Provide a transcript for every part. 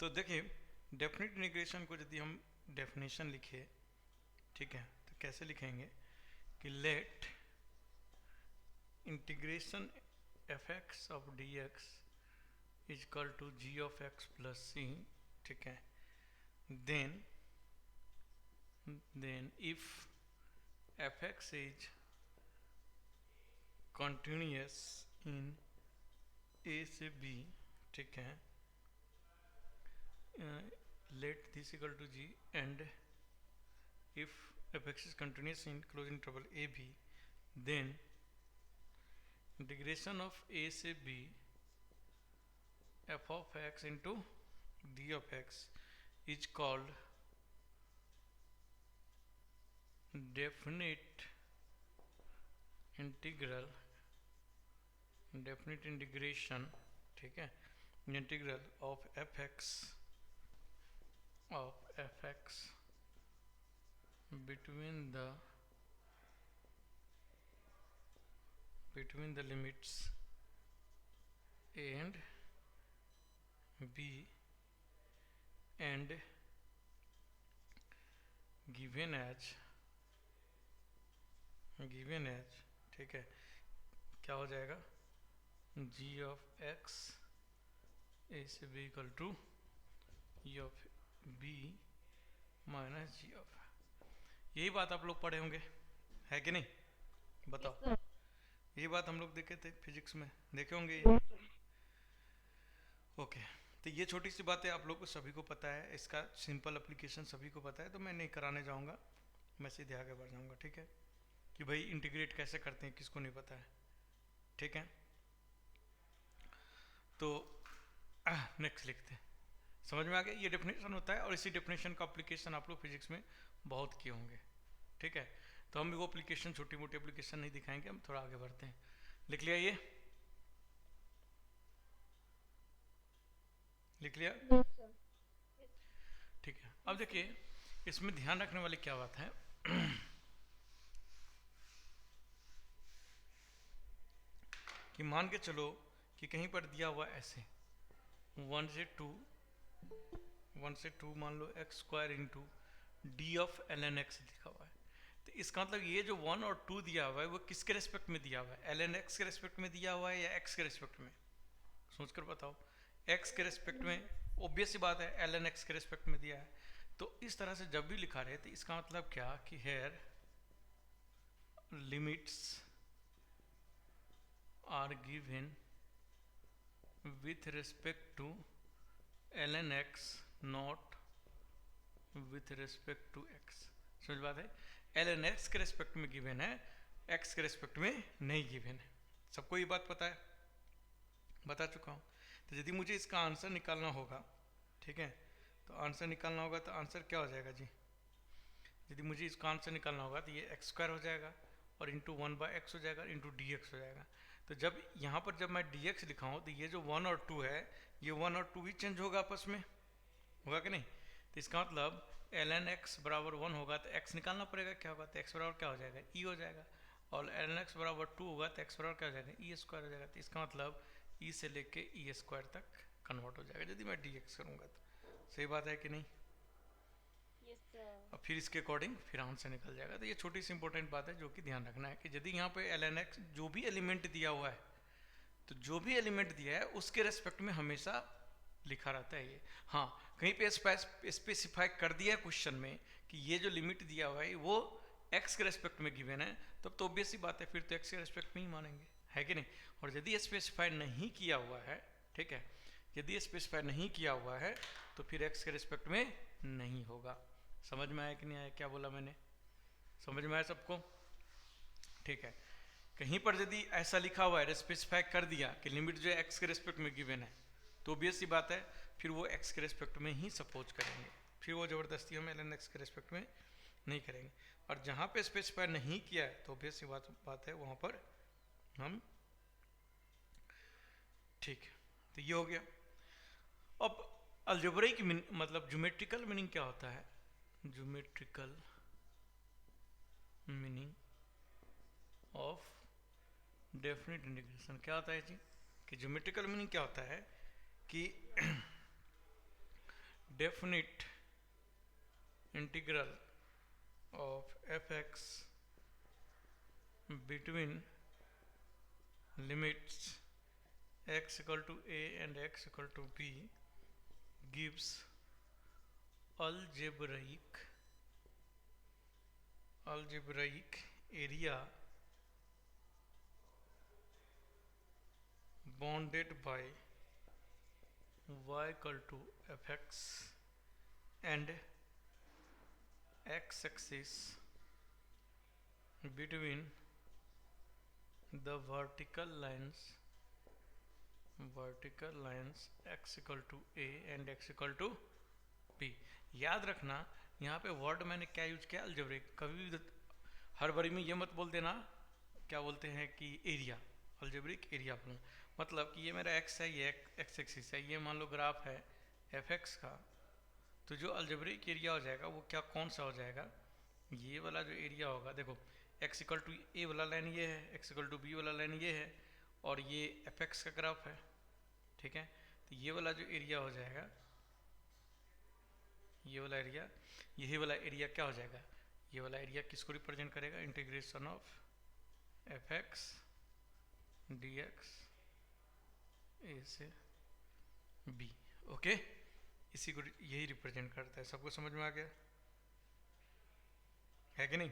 तो देखिए, definite integration को यदि हम डेफिनेशन लिखे, ठीक है, तो कैसे लिखेंगे कि let integration f x of d x is equal to g of x plus c, ठीक है, then if f x is continuous in a से बी, ठीक है, let this equal to g, and if fx is continuous in closing interval a b, then integration of a से b f of x into d of x is called definite integral, definite integration, ठीक है, integral of fx between the limits a and b and given as, ठीक है, क्या हो जाएगा, g of x a से b equal to e of b minus G of, यही बात आप लोग पढ़े होंगे, है कि नहीं, बताओ। यही बात हम लोग देखे थे फिजिक्स में, देखे होंगे ये। ओके, तो ये छोटी सी बातें आप लोग को सभी को पता है, इसका सिंपल एप्लीकेशन सभी को पता है, तो मैं नहीं कराने जाऊंगा, मैं सीधे आगे बढ़ जाऊंगा, ठीक है, कि भाई इंटीग्रेट कैसे करते हैं, किसको नहीं पता है, ठीक है। तो नेक्स्ट लिखते हैं, समझ में आ गया, ये डेफिनेशन होता है और इसी डेफिनेशन का एप्लीकेशन आप लोग फिजिक्स में बहुत किए होंगे, ठीक है। तो हम वो एप्लीकेशन, छोटी मोटी एप्लीकेशन नहीं दिखाएंगे, हम थोड़ा आगे बढ़ते हैं। लिख लिया, ये लिख लिया, ठीक है। अब देखिए, इसमें ध्यान रखने वाली क्या बात है कि मान के चलो कि कहीं पर दिया हुआ ऐसे 1 से 2 मान लो x square into d of l n x लिखा हुआ है, तो इसका मतलब ये जो 1 और 2 दिया हुआ है वो किसके रेस्पेक्ट में दिया हुआ है, एल एन एक्स के रेस्पेक्ट में दिया हुआ है या एक्स के रेस्पेक्ट में, सोचकर बताओ। एक्स के रेस्पेक्ट में, ऑब्वियस सी बात है, एल एन एक्स के रेस्पेक्ट में दिया है। तो इस तरह से जब भी लिखा रहे तो इसका मतलब क्या कि here limits are given with respect to ln x not with respect to x, समझ बात है, ln x के रेस्पेक्ट में गिवन है, x के रेस्पेक्ट में नहीं गिवन है, सबको ये बात पता है, बता चुका हूँ। तो यदि मुझे इसका आंसर निकालना होगा, ठीक है, तो आंसर निकालना होगा, तो आंसर क्या हो जाएगा जी, यदि मुझे इसका आंसर निकालना होगा तो ये एक्स स्क्वायर हो जाएगा और इंटू 1/x हो जाएगा, इंटू डी एक्स हो जाएगा। तो जब यहाँ पर जब मैं डी एक्स लिखा हूँ तो ये जो 1 और 2 है, ये 1 और 2 ही चेंज होगा आपस में, होगा कि नहीं। तो इसका मतलब एल एन एक्स बराबर 1 होगा तो एक्स निकालना पड़ेगा, क्या होगा, तो एक्स बराबर क्या हो जाएगा, ई हो जाएगा, और एल एन एक्स बराबर 2 होगा तो एक्स बराबर क्या हो जाएगा, ई स्क्वायर हो जाएगा। तो इसका मतलब ई से लेके ई स्क्वायर तक कन्वर्ट हो जाएगा यदि मैं डी एक्स करूँगा तो, सही बात है कि नहीं। और फिर इसके अकॉर्डिंग फिर आंसर निकल जाएगा। तो ये छोटी सी इंपॉर्टेंट बात है जो कि ध्यान रखना है कि यदि यहाँ पे एल एन एक्स जो भी एलिमेंट दिया हुआ है, तो जो भी एलिमेंट दिया है उसके रेस्पेक्ट में हमेशा लिखा रहता है ये। हाँ, कहीं पे स्पेसिफाई कर दिया है क्वेश्चन में कि ये जो लिमिट दिया हुआ है वो एक्स के रेस्पेक्ट में गिवन है, तब तो ऑब्वियस ही बात है, फिर तो एक्स के रेस्पेक्ट में ही मानेंगे, है कि नहीं। और यदि स्पेसिफाई नहीं किया हुआ है, ठीक है, यदि स्पेसिफाई नहीं किया हुआ है तो फिर एक्स के रेस्पेक्ट में नहीं होगा। समझ में आया कि नहीं आया, क्या बोला मैंने, समझ में आया सबको, ठीक है। कहीं पर यदि ऐसा लिखा हुआ है, स्पेसिफाई कर दिया कि लिमिट जो है एक्स के रेस्पेक्ट में गिवन है, तो ऑब्वियस सी बात है फिर वो एक्स के रेस्पेक्ट में ही सपोज करेंगे, फिर वो ज़बरदस्ती हम एल एन एक्स के रेस्पेक्ट में नहीं करेंगे। और जहाँ पे स्पेसिफाई नहीं किया है तो ऑब्वियस सी बात है वहाँ पर हम, ठीक है। तो ये हो गया। अब अलजेब्रिक मतलब ज्योमेट्रिकल मीनिंग क्या होता है, geometrical meaning of definite integration क्या होता है जी, कि ज्योमेट्रिकल मीनिंग क्या होता है कि definite integral of fx between limits x equal to a and x equal to b gives algebraic area bounded by y equal to fx and x axis between the vertical lines x equal to a and x equal to b। याद रखना यहाँ पे word मैंने क्या use किया, algebraic. कभी भी हर बारी में ये मत बोल देना क्या बोलते हैं कि एरिया, अलजेब्रिक एरिया बोलना। मतलब कि ये मेरा x है, ये x एक्सिस है, ये मान लो ग्राफ है fx का, तो जो अलजेब्रिक एरिया हो जाएगा वो क्या कौन सा हो जाएगा, ये वाला जो एरिया होगा। देखो x इक्वल टू ए वाला लाइन ये है, x इक्वल टू बी वाला लाइन ये है, और ये fx का ग्राफ है, ठीक है। तो ये वाला जो एरिया हो जाएगा, ये वाला एरिया, यही वाला एरिया क्या हो जाएगा, ये वाला एरिया किसको रिप्रेजेंट करेगा, integration of fx dx a से b। ओके, इसी को यही रिप्रेजेंट करता है। सबको समझ में आ गया है कि नहीं,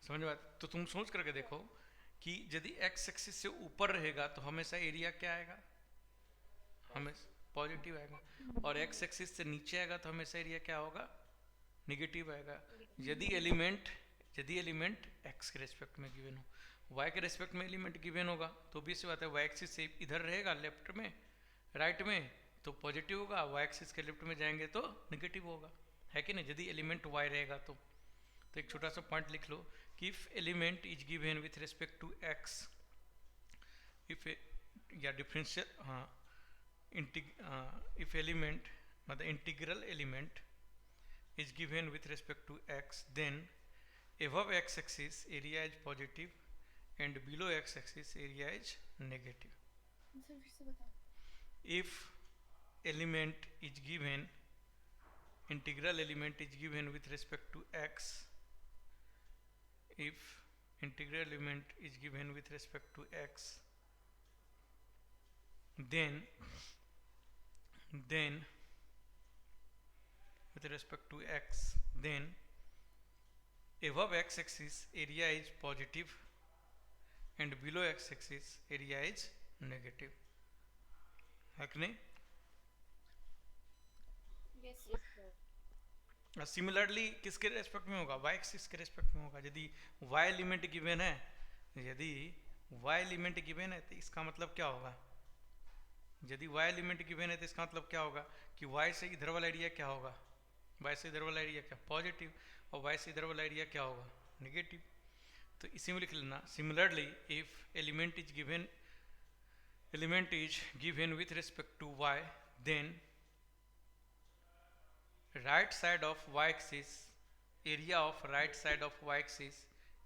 समझ में? तो तुम सोच करके देखो कि यदि x एक्सिस से ऊपर रहेगा तो हमेशा एरिया क्या आएगा, हमेशा पॉजिटिव आएगा, और x एक्सिस से नीचे आएगा तो हमेशा एरिया क्या होगा, निगेटिव आएगा। यदि एलिमेंट x के रेस्पेक्ट में गिवन हो, y के रेस्पेक्ट में एलिमेंट गिवन होगा तो भी सी बात है, y एक्सिस से इधर रहेगा लेफ्ट में राइट में तो पॉजिटिव होगा, y एक्सिस के लेफ्ट में जाएंगे तो निगेटिव होगा, है कि नहीं। यदि एलिमेंट y रहेगा तो एक छोटा सा पॉइंट लिख लो कि if element is given with respect to x, if या डिफरेंशियल, हाँ इफ एलिमेंट मतलब integral element is given with respect to x, then above x axis area is positive and below x axis area is negative. If element is given, integral element is given with respect to x, if integral element is given with respect to x, then with respect to x, then above x axis area is positive and below x axis area is negative, है कि नहीं? Similarly किसके respect में होगा, y axis के respect में होगा। यदि y एलिमेंट गिवन है, तो इसका मतलब क्या होगा, यदि y एलिमेंट गिवन है तो इसका मतलब क्या होगा कि y से इधर वाला एरिया क्या होगा, y से इधर वाला एरिया क्या पॉजिटिव, और y से इधर वाला एरिया क्या होगा नेगेटिव। तो इसी में लिख लेना, similarly if element is given with respect to y, then right side of y axis, area of right side of y axis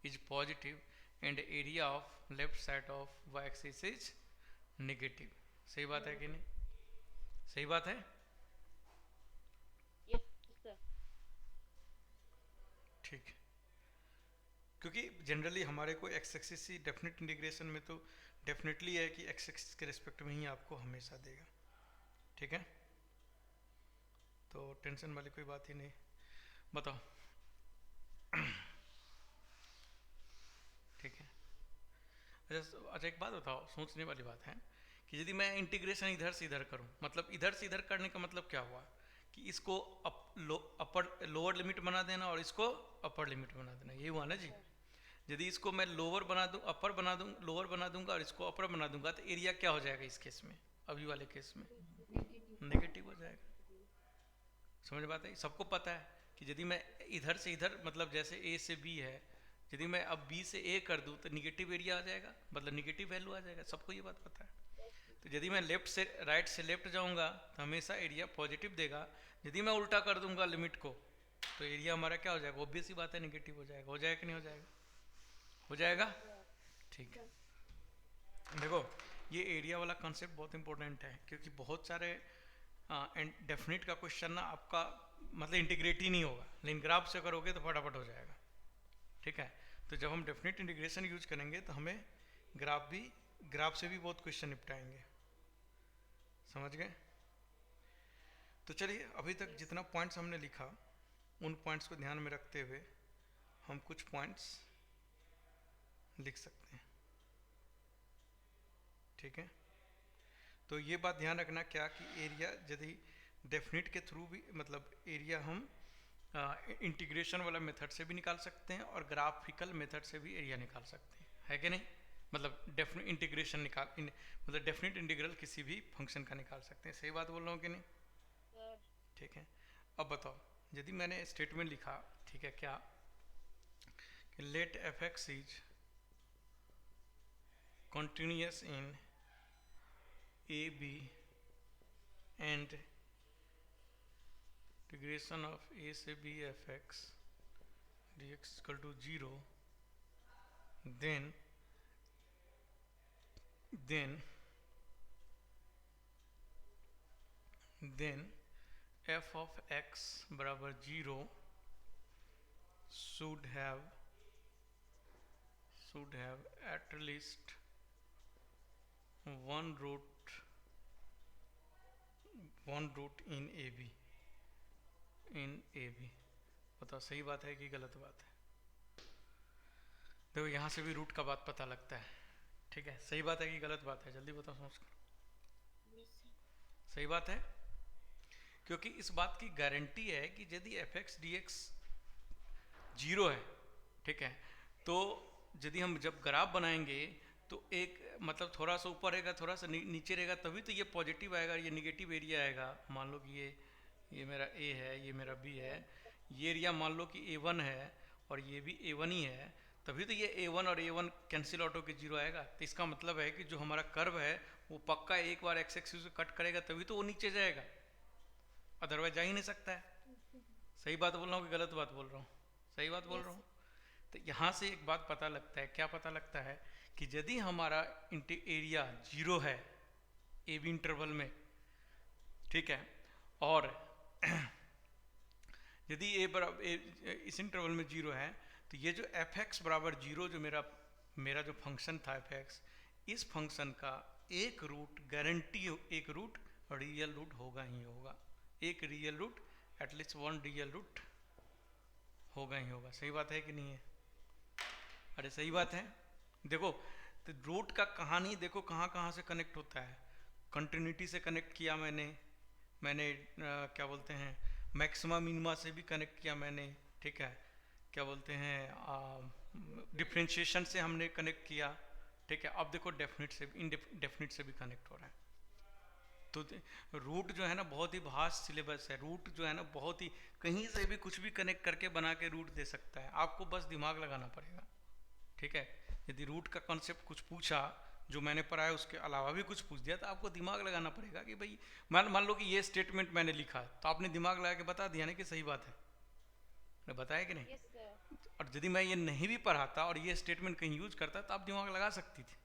is positive and area of left side of y axis is negative। सही बात है कि नहीं, सही बात है? ठीक, क्योंकि जनरली हमारे को x एक्सिस से डेफिनेट इंटीग्रेशन में तो डेफिनेटली है कि x एक्सिस के रिस्पेक्ट में ही आपको हमेशा देगा, ठीक है। तो टेंशन वाली कोई बात ही नहीं। बताओ, ठीक है। अच्छा एक बात बताओ, सोचने वाली बात है कि यदि मैं इंटीग्रेशन इधर से इधर करूं, मतलब इधर से इधर करने का मतलब क्या हुआ कि इसको लोअर लिमिट बना देना और इसको अपर लिमिट बना देना, ये हुआ ना जी। यदि इसको मैं लोअर बना दूं, अपर बना दूं, लोअर बना दूंगा और इसको अपर बना दूंगा तो एरिया क्या हो जाएगा इस केस में, अभी वाले केस में नेगेटिव हो जाएगा। समझ बात है? सबको पता है कि यदि मैं इधर से इधर, मतलब जैसे a से b है, यदि मैं अब b से a कर दूं तो निगेटिव एरिया आ जाएगा, मतलब निगेटिव वैल्यू आ जाएगा, सबको ये बात पता है। तो यदि मैं लेफ्ट से राइट से लेफ्ट जाऊंगा तो हमेशा एरिया पॉजिटिव देगा, यदि मैं उल्टा कर दूंगा लिमिट को तो एरिया हमारा क्या हो जाएगा, ऑब्वियस ही बात है निगेटिव हो जाएगा। हो जाएगा कि नहीं हो जाएगा? हो जाएगा, ठीक है। देखो ये एरिया वाला कॉन्सेप्ट बहुत इंपॉर्टेंट है, क्योंकि बहुत सारे एंड डेफिनेट का क्वेश्चन ना आपका मतलब इंटीग्रेट ही नहीं होगा, लेकिन ग्राफ से करोगे तो फटाफट हो जाएगा। ठीक है, तो जब हम डेफिनेट इंटीग्रेशन यूज करेंगे तो हमें ग्राफ से भी बहुत क्वेश्चन निपटाएंगे। समझ गए? तो चलिए अभी तक जितना पॉइंट्स हमने लिखा उन पॉइंट्स को ध्यान में रखते हुए हम कुछ पॉइंट्स लिख सकते हैं। ठीक है, तो ये बात ध्यान रखना क्या कि एरिया यदि डेफिनेट के थ्रू भी मतलब एरिया हम इंटीग्रेशन वाला मेथड से भी निकाल सकते हैं और ग्राफिकल मेथड से भी एरिया निकाल सकते हैं, है कि नहीं? मतलब डेफिनेट इंटीग्रेशन मतलब डेफिनेट इंटीग्रल किसी भी फंक्शन का निकाल सकते हैं। सही बात बोल रहा हूँ कि नहीं? ठीक है, अब बताओ यदि मैंने स्टेटमेंट लिखा, ठीक है, क्या कि let f x is continuous in a b and integration of a से b f x dx equal to 0, then f of x बराबर 0 should have at least one root in AB। बताओ सही बात है कि गलत बात है? देखो यहाँ से भी रूट का बात पता लगता है। ठीक है, सही बात है कि गलत बात है? जल्दी बताओ, समझ कर। सही बात है, क्योंकि इस बात की गारंटी है कि यदि एफ एक्स डी एक्स 0 है, ठीक है, तो यदि हम जब ग्राफ बनाएंगे तो एक मतलब थोड़ा सा ऊपर रहेगा, थोड़ा सा नीचे रहेगा, तभी तो ये पॉजिटिव आएगा, ये निगेटिव एरिया आएगा। मान लो कि ये मेरा A है, ये मेरा B है, ये एरिया मान लो कि A1 है और ये भी A1 ही है, तभी तो ये A1 और A1 कैंसिल आउट होकर 0 आएगा। तो इसका मतलब है कि जो हमारा कर्व है वो पक्का एक बार एक्स एक्सिस से कट करेगा तभी तो वो नीचे जाएगा, अदरवाइज जा ही नहीं सकता है। सही बात बोल रहा हूँ कि गलत बात बोल रहा हूँ? सही बात बोल रहा हूँ। तो यहाँ से एक बात पता लगता है, क्या पता लगता है कि यदि हमारा एरिया 0 है ए बी इंटरवल में, ठीक है, और यदि इस इंटरवल में 0 है, तो ये जो एफ एक्स बराबर 0 जो मेरा जो फंक्शन था एफ एक्स, इस फंक्शन का एक रूट गारंटी, एक रूट रियल रूट होगा ही होगा, एक real root at least one real root होगा ही होगा। सही बात है कि नहीं है? अरे सही बात है। देखो तो रूट का कहानी देखो कहाँ कहाँ से कनेक्ट होता है। कंटिन्यूटी से कनेक्ट किया मैंने क्या बोलते हैं मैक्सिमा मिनिमा से भी कनेक्ट किया मैंने, ठीक है, क्या बोलते हैं डिफ्रेंशिएशन से हमने कनेक्ट किया, ठीक है। अब देखो डेफिनेट से इनडेफिनेट से भी कनेक्ट हो रहा है। तो रूट जो है ना बहुत ही वास्ट सिलेबस है। रूट जो है ना बहुत ही कहीं से भी कुछ भी कनेक्ट करके बना के रूट दे सकता है, आपको बस दिमाग लगाना पड़ेगा, ठीक है। यदि रूट का कॉन्सेप्ट कुछ पूछा जो मैंने पढ़ा है उसके अलावा भी कुछ पूछ दिया तो आपको दिमाग लगाना पड़ेगा कि भाई मान लो कि ये स्टेटमेंट मैंने लिखा तो आपने दिमाग लगा के बता दिया ना कि सही बात है, मैं बताया कि नहीं? yes, और यदि मैं ये नहीं भी पढ़ाता और ये स्टेटमेंट कहीं यूज करता तो आप दिमाग लगा सकती थी।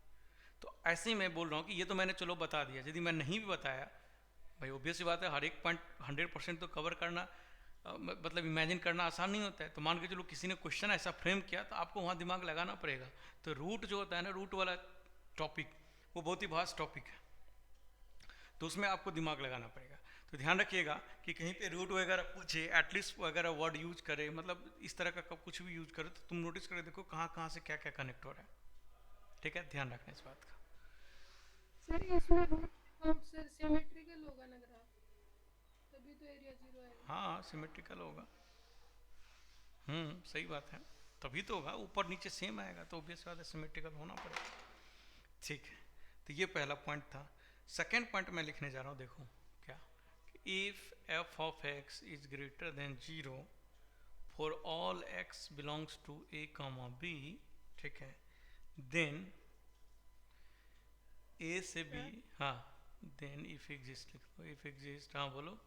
तो ऐसे ही मैं बोल रहा हूँ कि ये तो मैंने चलो बता दिया, यदि मैं नहीं भी बताया भाई ऑब्वियस सी बात है हर एक पॉइंट 100% तो कवर करना मतलब इमेजिन करना आसान नहीं होता है। तो मान के चलो किसी ने क्वेश्चन ऐसा फ्रेम किया तो आपको वहाँ दिमाग लगाना पड़ेगा। तो रूट जो होता है ना, रूट वाला टॉपिक वो बहुत ही वास्ट टॉपिक है, तो उसमें आपको दिमाग लगाना पड़ेगा। तो ध्यान रखिएगा कि कहीं पे रूट वगैरह पूछे एटलीस्ट वगैरह वर्ड यूज करे, मतलब इस तरह का कुछ भी यूज करे तो तुम नोटिस करके देखो कहाँ कहाँ से क्या क्या कनेक्ट हो रहा है, ठीक है। ध्यान रखना इस बात का। सर इसमें रूट सर सिमेट्रिकल होगा ना ग्राफ, तभी तो एरिया 0 आएगा। हाँ सिमेट्रिकल होगा, सही बात है, तभी तो होगा, ऊपर नीचे सेम आएगा तो ऑब्वियस बात है सिमेट्रिकल होना पड़ेगा, ठीक है। तो ये पहला पॉइंट था। सेकेंड पॉइंट मैं लिखने जा रहा हूँ, देखो क्या, if f of x is greater than 0 for all x belongs to a comma b, ठीक है, देन ए से बी, हाँ देन इफ एग्जिस्ट लिख लो, इफ एग्जिस्ट, हाँ बोलो।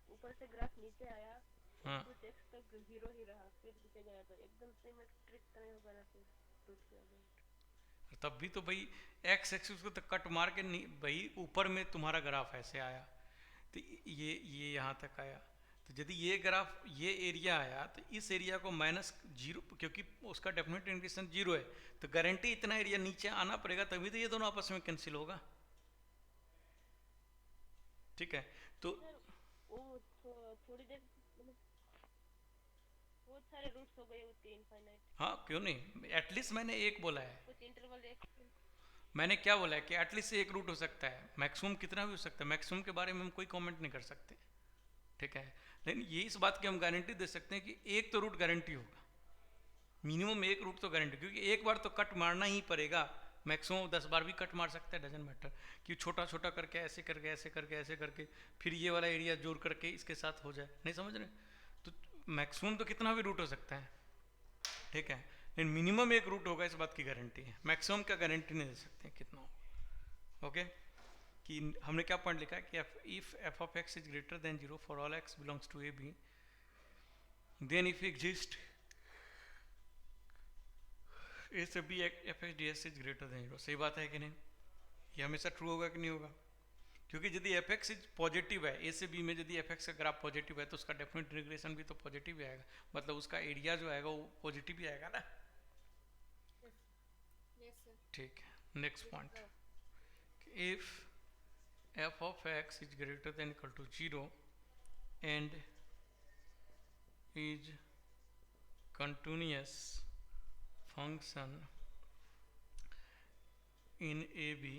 ऊपर से ग्राफ नीचे आया हाँ कुछ एक्स तक 0 ही रहा, फिर नीचे गया तो एकदम सिमेट्रिक तरह होगा ना, फिर रूट के अगेंस्ट। तब भी तो भाई एक्स एक्सिस को तो कट मार के नहीं भाई, ऊपर में तुम्हारा ग्राफ ऐसे आया तो ये यहाँ तक आया, तो यदि ये ग्राफ ये एरिया आया तो इस एरिया को माइनस जीरो, क्योंकि उसका डेफिनेट इंटीग्रेशन जीरो है तो गारंटी इतना एरिया नीचे आना पड़ेगा, तभी तो ये दोनों आपस में कैंसिल होगा। ठीक है, तो सर वो थोड़ी देर मतलब बहुत सारे रूट्स हो गए होते हैं इनफाइनाइट, हाँ क्यों नहीं, एटलीस्ट मैंने एक बोला है, कुछ इंटरवल एक मैंने क्या बोला है कि एटलीस्ट एक रूट हो सकता है, मैक्सिमम कितना भी हो सकता है, मैक्सिमम के बारे में हम कोई कमेंट नहीं कर सकते। ठीक है, लेकिन ये इस बात की हम गारंटी दे सकते हैं कि एक तो रूट गारंटी होगा, मिनिमम एक रूट तो गारंटी, क्योंकि एक बार तो कट मारना ही पड़ेगा, मैक्सिमम 10 बार भी कट मार सकता है, डजन मैटर, कि छोटा छोटा करके ऐसे करके ऐसे करके ऐसे करके फिर ये वाला एरिया जोड़ करके इसके साथ हो जाए, नहीं समझ रहे, तो मैक्सिमम तो कितना भी रूट हो सकता है। ठीक है, लेकिन मिनिमम एक रूट होगा, इस बात की गारंटी है, मैक्सिमम का गारंटी नहीं दे सकते कितना होगा। ओके, कि हमने क्या पॉइंट लिखा है कि if f of x is greater than zero for all x belongs to a b, then if exist a से b f x d s is greater than zero. सही बात है कि नहीं, ये हमेशा ट्रू होगा कि नहीं होगा, क्योंकि यदि एफ एक्स इज पॉजिटिव है, ए से बी में यदि एफ एक्स का ग्राफ पॉजिटिव है तो उसका डेफिनेट इंटीग्रेशन भी तो पॉजिटिव ही आएगा, मतलब उसका एरिया जो आएगा वो पॉजिटिव ही आएगा ना। Yes sir. ठीक है, next point, if f of x is greater than equal to 0 and is continuous function in AB,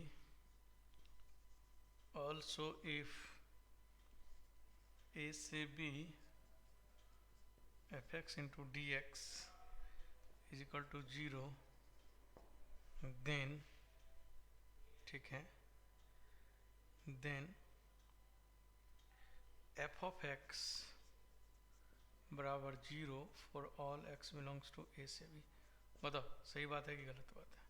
also if a से b fx into dx is equal to 0, then ठीक है, then f of x बराबर 0 for all x belongs to a से b। बताओ सही बात है कि गलत बात है,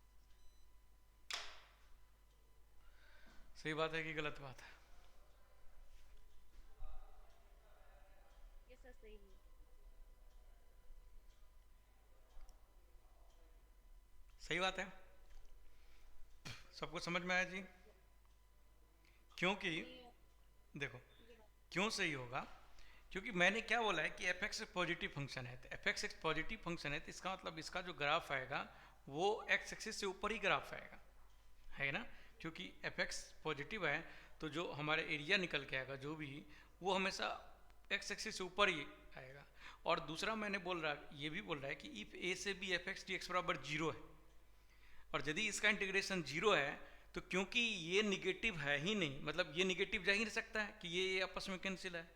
सही बात है कि गलत बात है? ये सर सही है। सही बात है, सबको समझ में आया जी? क्योंकि देखो क्यों सही होगा, क्योंकि मैंने क्या बोला है कि एफ एक्स एक पॉजिटिव फंक्शन है, तो एफ एक्स एक पॉजिटिव फंक्शन है तो इसका मतलब इसका जो ग्राफ आएगा वो एक्स एक्सिस से ऊपर ही ग्राफ आएगा, है ना, क्योंकि एफ एक्स पॉजिटिव है तो जो हमारे एरिया निकल के आएगा जो भी, वो हमेशा एक्स एक्सिस से ऊपर ही आएगा। और दूसरा मैंने ये भी बोल रहा है कि इफ ए से b f x d x बराबर 0 है, और यदि इसका इंटीग्रेशन 0 है तो क्योंकि ये निगेटिव है ही नहीं, मतलब ये निगेटिव जा ही नहीं सकता है कि ये आपस में कैंसिल है,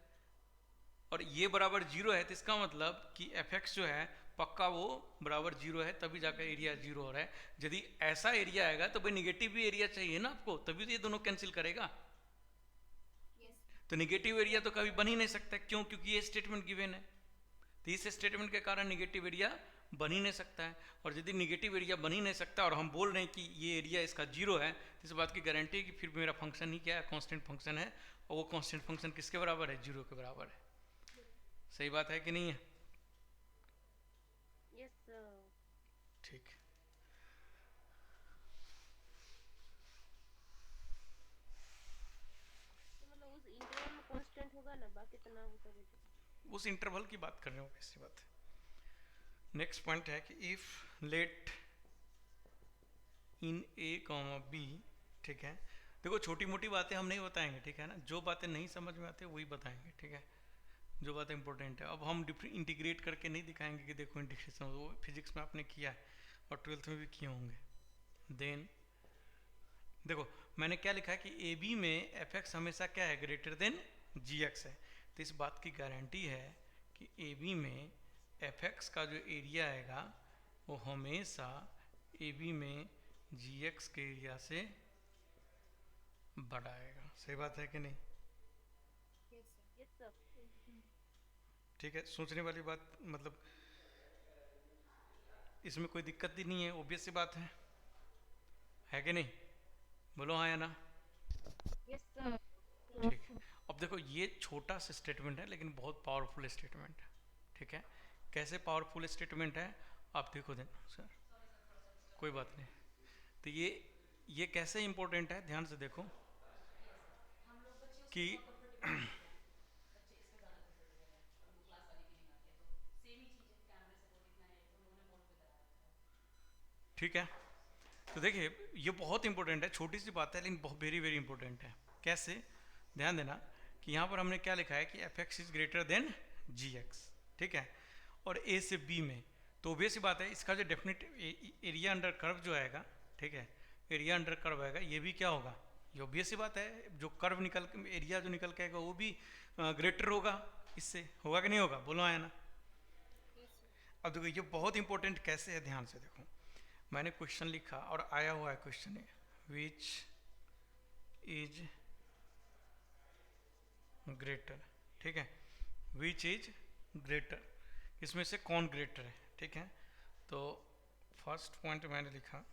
और ये बराबर 0 है तो इसका मतलब कि एफ एक्स जो है पक्का वो बराबर 0 है, तभी जाकर एरिया 0 हो रहा है। यदि ऐसा एरिया आएगा तो भाई निगेटिव भी एरिया चाहिए ना आपको, तभी तो ये दोनों कैंसिल करेगा। तो निगेटिव एरिया तो कभी बन ही नहीं सकता, क्यों? क्योंकि ये स्टेटमेंट गिवन है, तो इस स्टेटमेंट के कारण निगेटिव एरिया बन ही नहीं सकता है, और यदि निगेटिव एरिया बन ही नहीं सकता और हम बोल रहे हैं कि ये एरिया इसका 0 है, तो इस बात की गारंटी है कि फिर मेरा फंक्शन ही क्या है, कांस्टेंट फंक्शन है, और वो कांस्टेंट फंक्शन किसके बराबर है? 0 के बराबर है। सही बात है कि नहीं है? Yes sir. ठीक, तो मतलब उस इंटरवल में कांस्टेंट होगा ना, बाकी तो ना होता है। उस इंटरवल की बात कर रहे हो, कैसी बात है। नेक्स्ट पॉइंट है कि if let in a comma b, ठीक है, देखो छोटी मोटी बातें हम नहीं बताएंगे, ठीक है ना, जो बातें नहीं समझ में आती वही बताएंगे, ठीक है, जो बातें इंपॉर्टेंट है। अब हम इंटीग्रेट करके नहीं दिखाएंगे कि देखो इंटीग्रेशन, वो फिजिक्स में आपने किया है और 12th में भी किए होंगे। देन देखो मैंने क्या लिखा है कि ए बी में एफ एक्स हमेशा क्या है? ग्रेटर देन जी एक्स है, तो इस बात की गारंटी है कि ए बी में एफ एक्स का जो एरिया आएगा वो हमेशा ए बी में जी एक्स के एरिया से बड़ा आएगा। सही बात है कि नहीं? Yes sir. ठीक है, सोचने वाली बात, मतलब इसमें कोई दिक्कत ही नहीं है, ऑब्वियस सी बात है कि नहीं? बोलो हाँ या ना। Yes sir. ठीक है, अब देखो ये छोटा सा स्टेटमेंट है लेकिन बहुत पावरफुल स्टेटमेंट है, ठीक है। कैसे पावरफुल स्टेटमेंट है आप देखो देना सर, कोई बात नहीं, तो ये कैसे इंपॉर्टेंट है, ध्यान से देखो कि ठीक है। तो देखिए ये बहुत इंपॉर्टेंट है, छोटी सी बात है लेकिन बहुत वेरी वेरी इंपॉर्टेंट है। कैसे, ध्यान देना कि यहाँ पर हमने क्या लिखा है कि f x is greater than g x, ठीक है, और ए से बी में, तो ऑब्वियस सी बात है इसका जो डेफिनेट एरिया अंडर कर्व जो आएगा, ठीक है, एरिया अंडर कर्व आएगा, ये भी क्या होगा, ये ऑब्वियस सी बात है, जो कर्व निकल एरिया जो निकल के आएगा वो भी ग्रेटर होगा, इससे होगा कि नहीं होगा, बोलो आया ना। अब देखो ये बहुत इंपॉर्टेंट कैसे है, ध्यान से देखो, मैंने क्वेश्चन लिखा और आया हुआ है क्वेश्चन है विच इज ग्रेटर, ठीक है, विच इज ग्रेटर, इसमें से कौन ग्रेटर है, ठीक है। तो फर्स्ट पॉइंट मैंने लिखा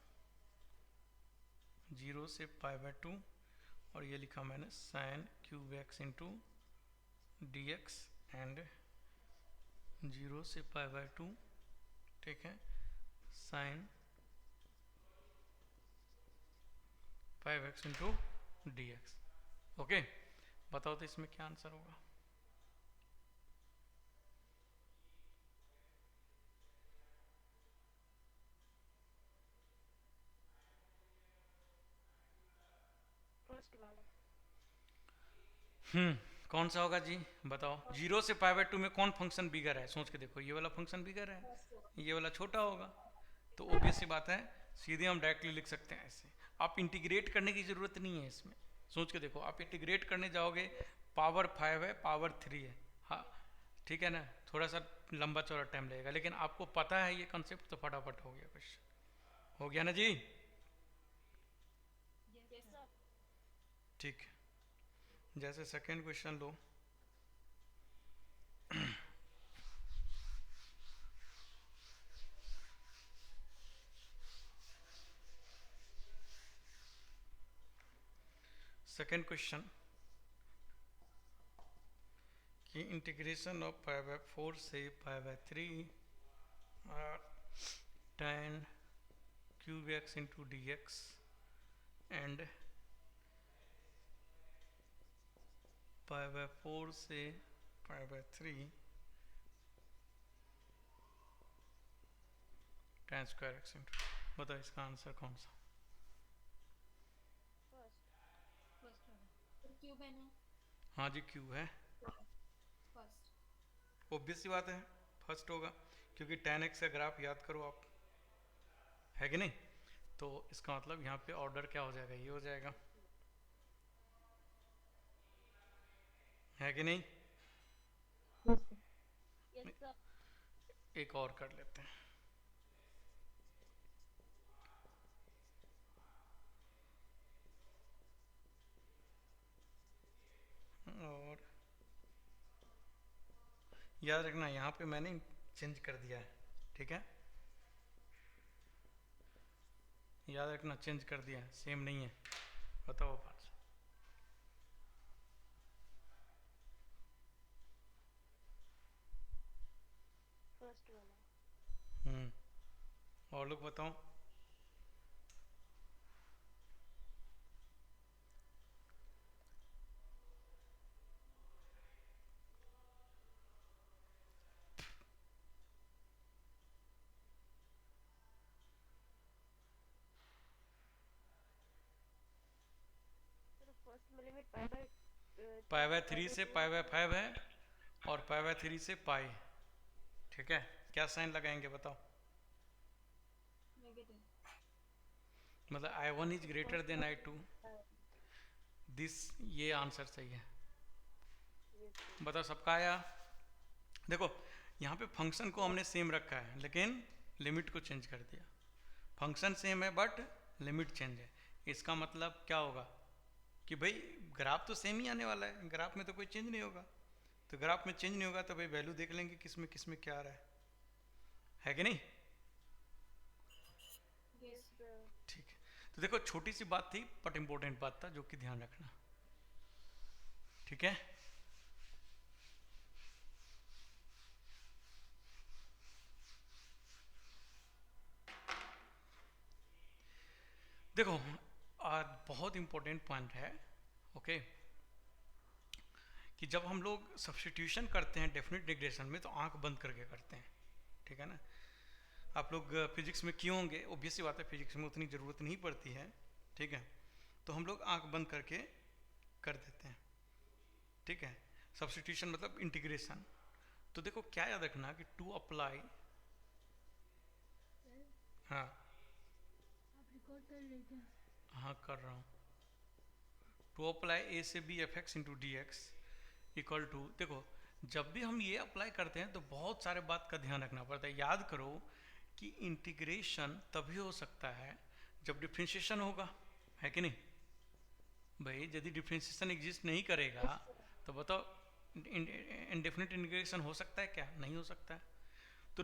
0 से π/2 और ये लिखा मैंने sine cube x into d x and 0 से π/2, ठीक है, sine 5x into d x. Okay, बताओ तो इसमें क्या आंसर होगा। फर्स्ट वाला। कौन सा होगा जी, बताओ। 0 से π/2 में कौन फंक्शन बिगर है, सोच के देखो, ये वाला फंक्शन बिगर है, ये वाला छोटा होगा, तो ऑब्वियस सी बात है सीधे हम डायरेक्टली लिख सकते हैं ऐसे। आप इंटीग्रेट करने की जरूरत नहीं है इसमें, सोच के देखो, आप इंटीग्रेट करने जाओगे पावर 5 है, पावर 3 है, हाँ ठीक है ना, थोड़ा सा लंबा चौड़ा टाइम लगेगा, लेकिन आपको पता है ये कंसेप्ट, तो फटाफट हो गया क्वेश्चन, हो गया ना जी। Yes sir. ठीक, जैसे सेकेंड क्वेश्चन लो, सेकेंड क्वेश्चन कि इंटीग्रेशन ऑफ 5/4 से 5/3 tan cube x into d x and 5/4 से 5/3 tan स्क्वायर एक्स इंटू, बताओ इसका आंसर कौन सा। फर्स्ट। क्यूब है ना, हाँ जी क्यूब है, फर्स्ट। ऑब्वियस सी बात है फर्स्ट होगा, क्योंकि tan x का ग्राफ याद करो आप, है कि नहीं, तो इसका मतलब यहाँ पे ऑर्डर क्या हो जाएगा, ये हो जाएगा, है कि नहीं। Yes sir. एक और कर लेते हैं, और याद रखना यहाँ पे मैंने चेंज कर दिया है, ठीक है, याद रखना चेंज कर दिया है, सेम नहीं है, बताओ आप आंसर। फर्स्ट वाला। और लोग बताओ। सर फर्स्ट में लिमिट π/3 से π/5 है और π/3 से पाई, ठीक है, क्या साइन लगाएंगे बताओ, नेगेटिव। मतलब I1 is greater then I2, this, ये आंसर सही है, बताओ सबका आया। देखो यहाँ पे फंक्शन को हमने सेम रखा है लेकिन लिमिट को चेंज कर दिया, फंक्शन सेम है बट लिमिट चेंज है, इसका मतलब क्या होगा कि भाई ग्राफ तो सेम ही आने वाला है, ग्राफ में तो कोई चेंज नहीं होगा, तो ग्राफ में चेंज नहीं होगा तो भाई वैल्यू देख लेंगे किस में क्या आ रहा है कि नहीं। Yes sir. ठीक है, तो देखो छोटी सी बात थी बट इंपॉर्टेंट बात था, जो कि ध्यान रखना, ठीक है। देखो बहुत इंपॉर्टेंट पॉइंट है, ओके, कि जब हम लोग सब्स्टिट्यूशन करते हैं डेफिनेट इंटीग्रेशन में तो आंख बंद करके करते हैं, ठीक है ना। आप लोग फिजिक्स में क्यों होंगे, ऑब्वियसली बात है, फिजिक्स में उतनी ज़रूरत नहीं पड़ती है, ठीक है, तो हम लोग आंख बंद करके कर देते हैं, ठीक है। सब्स्टिट्यूशन मतलब इंटीग्रेशन। तो देखो क्या याद रखना कि टू अप्लाई, हाँ आप रिकॉर्ड कर रहे क्या? हाँ कर रहा हूँ, टू अप्लाई ए से b f x into d x equal to, देखो जब भी हम ये अप्लाई करते हैं तो बहुत सारे बात का ध्यान रखना पड़ता है। याद करो कि इंटीग्रेशन तभी हो सकता है जब डिफ्रेंशिएशन होगा, है कि नहीं भाई। यदि डिफ्रेंशिएशन एग्जिस्ट नहीं करेगा तो बताओ इंडेफिनिट इंटीग्रेशन हो सकता है क्या? नहीं हो सकता है। तो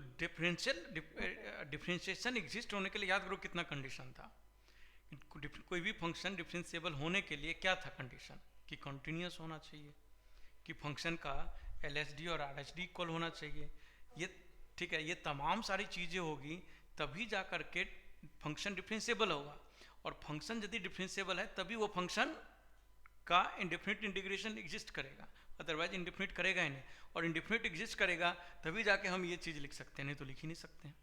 डिफ्रेंशिएशन एग्जिस्ट होने के लिए याद करो कितना कंडीशन था। कोई भी फंक्शन डिफरेंशिएबल होने के लिए क्या था कंडीशन, कि कंटिन्यूस होना चाहिए, कि फंक्शन का एलएचडी और आरएचडी इक्वल होना चाहिए, ये ठीक है, ये तमाम सारी चीज़ें होगी तभी जा कर के फंक्शन डिफरेंशिएबल होगा। और फंक्शन यदि डिफरेंशिएबल है तभी वो फंक्शन का इंडेफिनिट इंटीग्रेशन एग्जिस्ट करेगा, अदरवाइज इंडेफिनिट करेगा ही नहीं। और इंडेफिनिट एग्जिस्ट करेगा तभी जाके हम ये चीज़ लिख सकते हैं, नहीं तो लिख ही नहीं सकते हैं।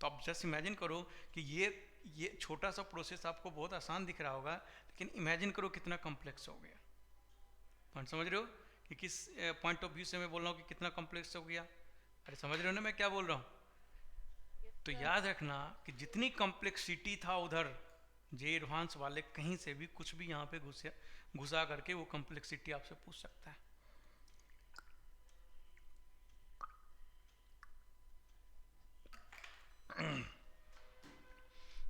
तो आप जस्ट इमेजिन करो कि ये छोटा सा प्रोसेस आपको बहुत आसान दिख रहा होगा, लेकिन इमेजिन करो कितना कॉम्प्लेक्स हो गया। पॉइंट समझ रहे हो कि किस पॉइंट ऑफ व्यू से मैं बोल रहा हूँ कि कितना कॉम्प्लेक्स हो गया? अरे समझ रहे हो ना मैं क्या बोल रहा हूँ? तो याद रखना कि जितनी कॉम्प्लेक्सिटी था उधर जे एडवांस वाले कहीं से भी कुछ भी यहाँ पे घुसा करके वो कॉम्प्लेक्सिटी आपसे पूछ सकता है।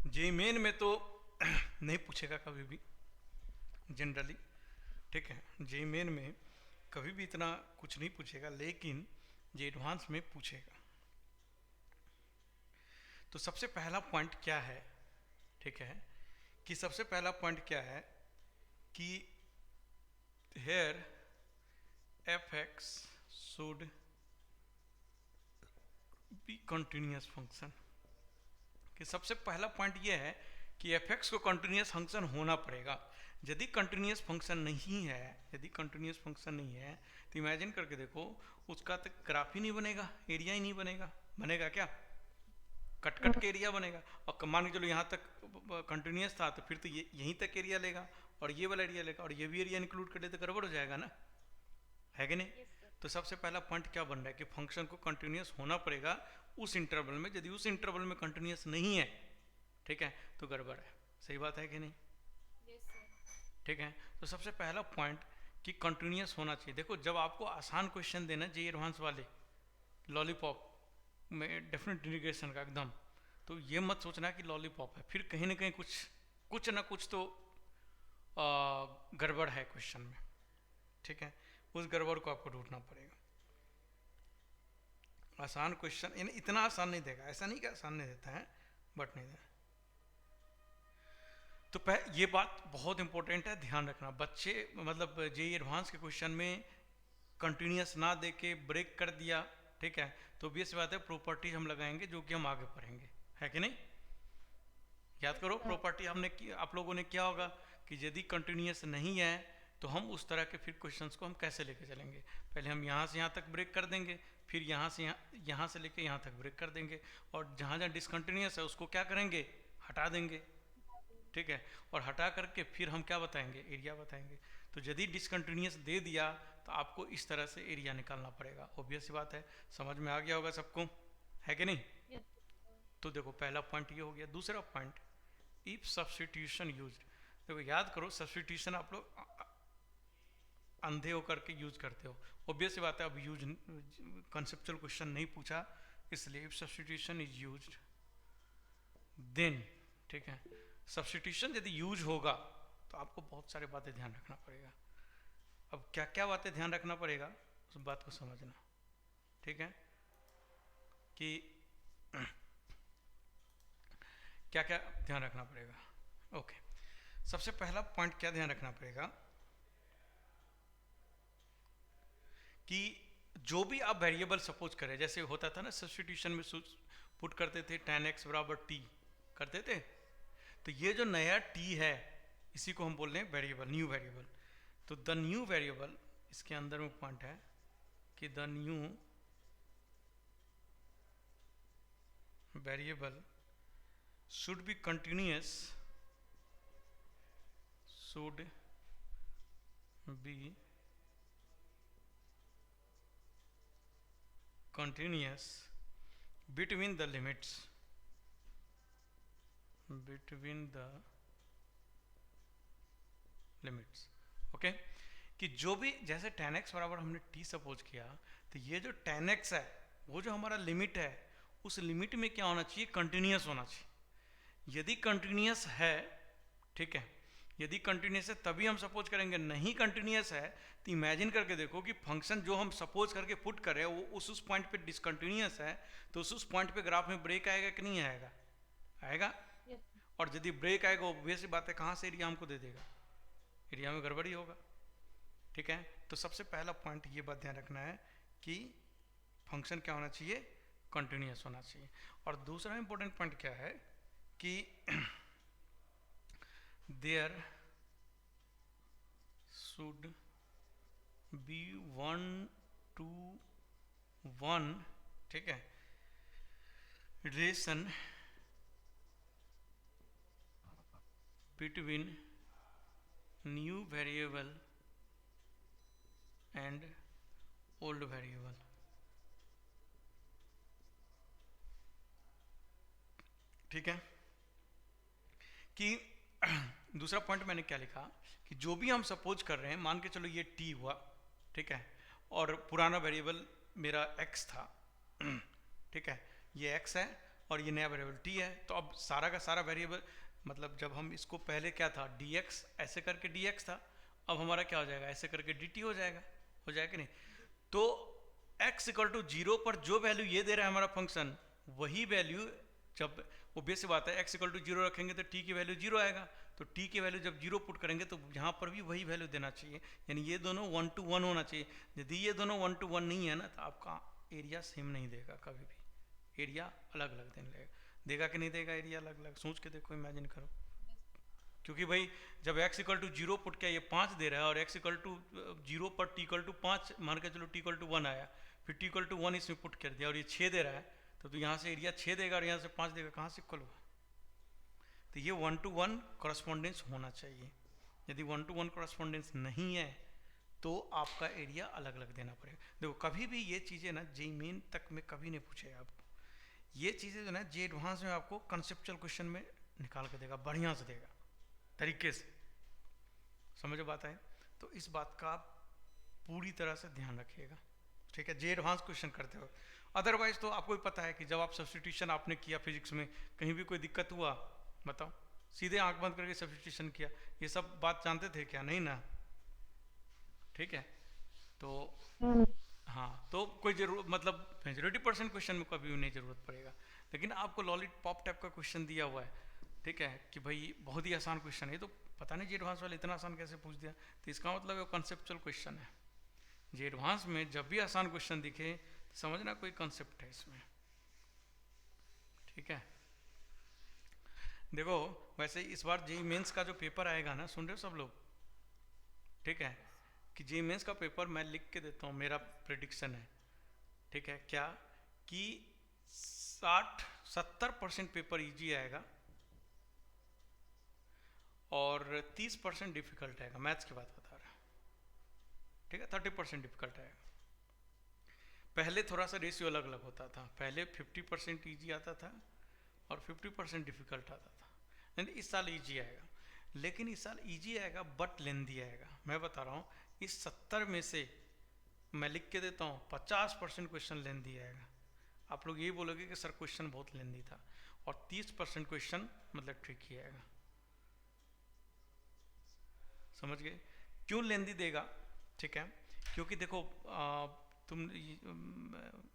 जे मेन में तो नहीं पूछेगा कभी भी जनरली, ठीक है, जे मेन में कभी भी इतना कुछ नहीं पूछेगा, लेकिन जे एडवांस में पूछेगा। तो सबसे पहला पॉइंट क्या है, ठीक है, कि सबसे पहला पॉइंट क्या है कि here f x should be continuous function. कि सबसे पहला पॉइंट ये है कि एफ एक्स को कंटिन्यूस फंक्शन होना पड़ेगा। यदि कंटिन्यूस फंक्शन नहीं है, यदि कंटिन्यूस फंक्शन नहीं है तो इमेजिन करके देखो उसका तो ग्राफ ही नहीं बनेगा, एरिया ही नहीं बनेगा। बनेगा क्या? कट कट के एरिया बनेगा। और मान के चलो यहाँ तक कंटिन्यूस था तो फिर तो ये यहीं तक एरिया लेगा और ये वाला एरिया लेगा और ये भी एरिया इंक्लूड कर ले तो गड़बड़ हो जाएगा ना, है कि नहीं? तो सबसे पहला पॉइंट क्या बन रहा है कि फंक्शन को कंटिन्यूस होना पड़ेगा उस इंटरवल में। यदि उस इंटरवल में कंटिन्यूस नहीं है, ठीक है, तो गड़बड़ है। सही बात है कि नहीं? ठीक है। तो सबसे पहला पॉइंट कि कंटिन्यूस होना चाहिए। देखो जब आपको आसान क्वेश्चन देना जे एडवांस वाले लॉलीपॉप में डेफिनेट इंटीग्रेशन का एकदम, तो ये मत सोचना कि लॉलीपॉप है, फिर कहीं ना कहीं कुछ ना कुछ तो गड़बड़ है क्वेश्चन में, ठीक है। उस गड़बड़ को आपको ढूंढना पड़ेगा। आसान क्वेश्चन इतना आसान नहीं देगा, ऐसा नहीं कि आसान नहीं देता है, बट नहीं देगा। तो ये बात बहुत इंपॉर्टेंट है, ध्यान रखना। बच्चे मतलब जे एडवांस के क्वेश्चन में कंटिन्यूस ना दे के ब्रेक कर दिया, ठीक है, तो ऑब्वियस बात है प्रॉपर्टी हम लगाएंगे जो कि हम आगे पढ़ेंगे, है कि नहीं? याद करो प्रॉपर्टी हमने आप लोगों ने क्या होगा कि यदि कंटिन्यूस नहीं है तो हम उस तरह के फिर क्वेश्चंस को हम कैसे लेके चलेंगे। पहले हम यहाँ से यहाँ तक ब्रेक कर देंगे, फिर यहाँ से लेके यहाँ तक ब्रेक कर देंगे, और जहाँ जहाँ डिसकंटिन्यूस है उसको क्या करेंगे? हटा देंगे, ठीक है। और हटा करके फिर हम क्या बताएंगे? एरिया बताएंगे। तो यदि डिसकंटिन्यूस दे दिया तो आपको इस तरह से एरिया निकालना पड़ेगा। ऑब्वियस बात है, समझ में आ गया होगा सबको, है कि नहीं? तो देखो पहला पॉइंट ये हो गया। दूसरा पॉइंट, इफ सब्स्टिट्यूशन यूज्ड। देखो याद करो सब्स्टिट्यूशन आप लोग अंधे होकर के यूज करते हो, ऑब्वियस बात है। अब यूज कंसेप्चुअल क्वेश्चन नहीं पूछा, इसलिए if substitution is used then, ठीक है। सब्स्टिट्यूशन यदि यूज होगा तो आपको बहुत सारी बातें ध्यान रखना पड़ेगा। अब क्या क्या बातें ध्यान रखना पड़ेगा उस बात को समझना, ठीक है, कि क्या क्या ध्यान रखना पड़ेगा। ओके, सबसे पहला पॉइंट क्या ध्यान रखना पड़ेगा कि जो भी आप वेरिएबल सपोज करें, जैसे होता था ना सब्स्टिट्यूशन में पुट करते थे tan x बराबर t करते थे, तो ये जो नया टी है इसी को हम बोल रहे हैं वेरिएबल, न्यू वेरिएबल। तो द न्यू वेरिएबल, इसके अंदर में पॉइंट है कि the new variable should be continuous, should be continuous between the limits, between the limits। Okay, कि जो भी जैसे tan x बराबर हमने t सपोज किया, तो ये जो tan x है वो जो हमारा लिमिट है उस लिमिट में क्या होना चाहिए, कंटिन्यूस होना चाहिए। यदि कंटिन्यूस है, ठीक है, यदि कंटिन्यूस है तभी हम सपोज करेंगे, नहीं कंटिन्यूस है तो इमेजिन करके देखो कि फंक्शन जो हम सपोज करके पुट कर रहे हैं वो उस पॉइंट पे डिसकंटिन्यूस है, तो उस पॉइंट पे ग्राफ में ब्रेक आएगा कि नहीं आएगा, आएगा। Yes. और यदि ब्रेक आएगा ऑब्वियस सी बात है कहाँ से एरिया हमको दे देगा, एरिया में गड़बड़ी होगा, ठीक है। तो सबसे पहला पॉइंट ये बात ध्यान रखना है कि फंक्शन क्या होना चाहिए, कंटिन्यूस होना चाहिए। और दूसरा इंपॉर्टेंट पॉइंट क्या है कि देयर शुड बी 1 to 1, ठीक है, relation between new variable and old variable। ठीक है, कि दूसरा पॉइंट मैंने क्या लिखा कि जो भी हम सपोज कर रहे हैं, मान के चलो ये t हुआ, ठीक है, और पुराना वेरिएबल मेरा x था, ठीक है, ये x है और ये नया वेरिएबल t है। तो अब सारा का सारा वेरिएबल, मतलब जब हम इसको पहले क्या था dx, ऐसे करके dx था, अब हमारा क्या हो जाएगा, ऐसे करके dt हो जाएगा, हो जाएगा कि नहीं। तो x इक्वल टू 0 पर जो वैल्यू ये दे रहा है हमारा फंक्शन, वही वैल्यू जब ओबियस सी बात है x इक्वल टू 0 रखेंगे तो t की वैल्यू 0 आएगा, तो t की वैल्यू जब 0 पुट करेंगे तो यहाँ पर भी वही वैल्यू देना चाहिए, यानी ये दोनों 1 to 1 होना चाहिए। यदि ये दोनों 1 to 1 नहीं है ना तो आपका एरिया सेम नहीं देगा, कभी भी एरिया अलग अलग देने लगेगा, देगा कि नहीं देगा एरिया अलग अलग, सोच के देखो, इमेजिन करो। क्योंकि भाई जब x इक्वल टू 0 पुट किया, ये 5 दे रहा है, और x इक्वल टू 0 पर t इक्वल टू 5 मान के चलो, t इक्वल टू 1 आया, फिर t इक्वल टू 1 इसमें पुट कर दिया और ये 6 दे रहा है, तो यहाँ से एरिया 6 देगा और यहाँ से 5 देगा, कहाँ से इक्वल होगा। तो ये 1 to 1 कॉरस्पॉन्डेंस होना चाहिए। यदि 1 to 1 कॉरस्पॉन्डेंस नहीं है तो आपका एरिया अलग अलग देना पड़ेगा। देखो कभी भी ये चीज़ें ना जेईई मेन तक में कभी नहीं पूछेगा आपको, ये चीज़ें जो ना जेईई एडवांस में आपको कंसेप्चुअल क्वेश्चन में निकाल के देगा, बढ़िया से देगा, तरीके से, समझ बात है। तो इस बात का आप पूरी तरह से ध्यान रखिएगा, ठीक है, जेईई एडवांस क्वेश्चन करते हो। अदरवाइज तो आपको भी पता है कि जब आप सब्स्टिट्यूशन आपने किया फिजिक्स में, कहीं भी कोई दिक्कत हुआ, बताओ, सीधे आंख बंद करके सब्स्टिट्यूशन किया, ये सब बात जानते थे क्या, नहीं ना, ठीक है। तो हाँ, तो कोई जरूरत, मतलब मेजॉरिटी % क्वेश्चन में कभी भी नहीं जरूरत पड़ेगा, लेकिन आपको लॉलीपॉप टाइप का क्वेश्चन दिया हुआ है, ठीक है, कि भाई बहुत ही आसान क्वेश्चन है, तो पता नहीं जी एडवांस वाले इतना आसान कैसे पूछ दिया, तो इसका मतलब वो कॉन्सेप्चुअल क्वेश्चन है। जी एडवांस में जब भी आसान क्वेश्चन दिखे तो समझना कोई कॉन्सेप्ट है इसमें, ठीक है। देखो वैसे इस बार जेईई मेंस का जो पेपर आएगा ना, सुन रहे हो सब लोग, ठीक है, कि जेईई मेंस का पेपर मैं लिख के देता हूँ, मेरा प्रेडिक्शन है, ठीक है, क्या कि 60-70% पेपर इजी आएगा और 30% डिफिकल्ट आएगा, मैथ्स की बात बता रहा, ठीक है, 30% डिफिकल्ट आएगा। पहले थोड़ा सा रेशियो अलग अलग होता था, पहले 50% इजी आता था और 50% डिफिकल्ट आता था, यानी इस साल इजी आएगा, लेकिन इस साल इजी आएगा बट लेंदी आएगा। मैं बता रहा हूँ, इस 70 में से मैं लिख के देता हूँ 50% क्वेश्चन लेंदी आएगा। आप लोग यही बोलोगे कि सर क्वेश्चन बहुत लेंदी था, और 30% क्वेश्चन मतलब ट्रिकी आएगा, समझ गए क्यों लेंदी देगा, ठीक है, क्योंकि देखो तुम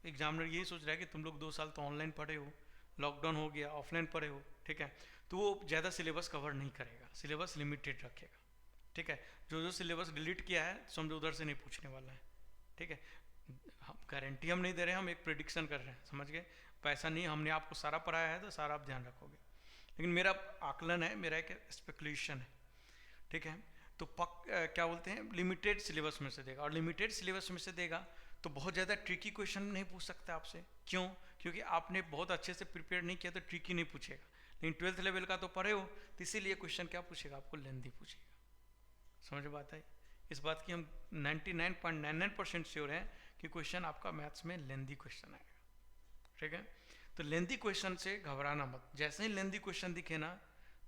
एग्जामिनर यही सोच रहा है कि तुम लोग 2 साल तो ऑनलाइन पढ़े हो, लॉकडाउन हो गया, ऑफलाइन पढ़े हो, ठीक है, तो वो ज़्यादा सिलेबस कवर नहीं करेगा, सिलेबस लिमिटेड रखेगा, ठीक है। जो जो सिलेबस डिलीट किया है समझो उधर से नहीं पूछने वाला है, ठीक है। हम गारंटी हम नहीं दे रहे हैं, हम एक प्रेडिक्शन कर रहे हैं, समझ गए, पैसा नहीं, हमने आपको सारा पढ़ाया है तो सारा आप ध्यान रखोगे। लेकिन मेरा आकलन है, मेरा एक स्पेकुलेशन है, ठीक है। तो क्या बोलते हैं, लिमिटेड सिलेबस में से देगा, और लिमिटेड सिलेबस में से देगा तो बहुत ज़्यादा ट्रिकी क्वेश्चन नहीं पूछ सकता आपसे। क्यों? क्योंकि आपने बहुत अच्छे से प्रिपेयर नहीं किया तो ट्रिकी नहीं पूछेगा। लेकिन 12th लेवल का तो पढ़े हो, तो इसीलिए क्वेश्चन क्या पूछेगा आपको, लेंथी पूछेगा। समझ बात है? इस बात की हम 99.99% श्योर हैं कि क्वेश्चन आपका मैथ्स में लेंथी क्वेश्चन आएगा, ठीक है। तो लेंथी क्वेश्चन से घबराना मत। जैसे ही लेंथी क्वेश्चन दिखे ना,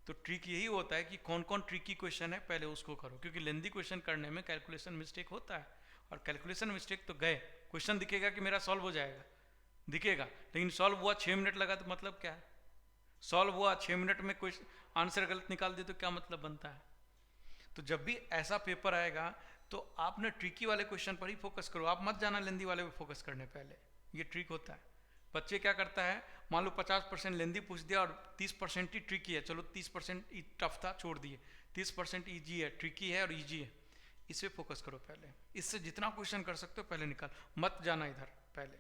तो ट्रिक यही होता है कि कौन कौन ट्रिकी क्वेश्चन है पहले उसको करो, क्योंकि लेंथी क्वेश्चन करने में कैलकुलेशन मिस्टेक होता है, और कैलकुलेशन मिस्टेक तो गए, क्वेश्चन दिखेगा कि मेरा सॉल्व हो जाएगा, दिखेगा, लेकिन सॉल्व हुआ 6 मिनट लगा तो मतलब क्या है? सॉल्व हुआ 6 मिनट में कोई आंसर गलत निकाल दे तो क्या मतलब बनता है? तो जब भी ऐसा पेपर आएगा तो आप ना ट्रिकी वाले क्वेश्चन पर ही फोकस करो, आप मत जाना लेंथी वाले पे फोकस करने पहले। ये ट्रिक होता है। बच्चे क्या करता है, मान लो 50% लेंथी पूछ दिया और 30% ही ट्रिकी है, चलो 30% टफ था छोड़ दिए, 30% ईजी है, ट्रिकी है और ईजी है, इस पे फोकस करो पहले। इससे जितना क्वेश्चन कर सकते हो पहले निकाल, मत जाना इधर पहले,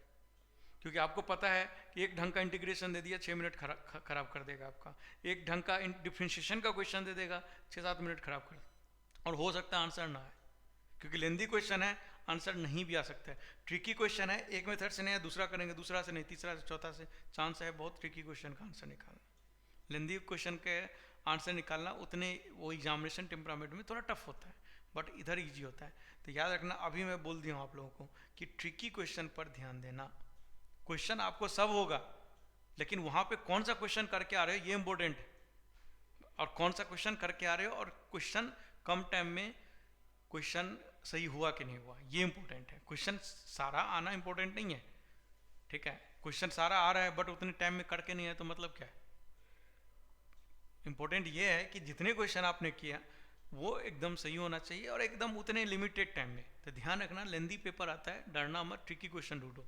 क्योंकि आपको पता है कि एक ढंग का इंटीग्रेशन दे दिया 6 मिनट खराब कर देगा आपका, एक ढंग का डिफरेंशिएशन का क्वेश्चन दे देगा 6-7 मिनट खराब कर, और हो सकता है आंसर ना आए, क्योंकि लेंथी क्वेश्चन है, आंसर नहीं भी आ सकता है। ट्रिकी क्वेश्चन है, एक मेथड से नहीं है, दूसरा करेंगे, दूसरा से नहीं, तीसरा से चौथा से, चांस है बहुत ट्रिकी क्वेश्चन का आंसर निकालना। लेंथी क्वेश्चन के आंसर निकालना उतने वो एग्जामिनेशन टेम्परामेंट में थोड़ा टफ होता है, बट इधर ईजी होता है। तो याद रखना, अभी मैं बोल दिया हूँ आप लोगों को कि ट्रिकी क्वेश्चन पर ध्यान देना। क्वेश्चन आपको सब होगा, लेकिन वहां पे कौन सा क्वेश्चन करके आ रहे हो ये इंपॉर्टेंट है, और कौन सा क्वेश्चन करके आ रहे हो, और क्वेश्चन कम टाइम में क्वेश्चन सही हुआ कि नहीं हुआ, ये इंपॉर्टेंट है। क्वेश्चन सारा आना इंपॉर्टेंट नहीं है, ठीक है। क्वेश्चन सारा आ रहा है बट उतने टाइम में करके नहीं है तो मतलब क्या है? इंपॉर्टेंट ये है कि जितने क्वेश्चन आपने किया वो एकदम सही होना चाहिए, और एकदम उतने लिमिटेड टाइम में। तो ध्यान रखना, लेंथी पेपर आता है, डरना मत, ट्रिकी क्वेश्चन ढूंढो,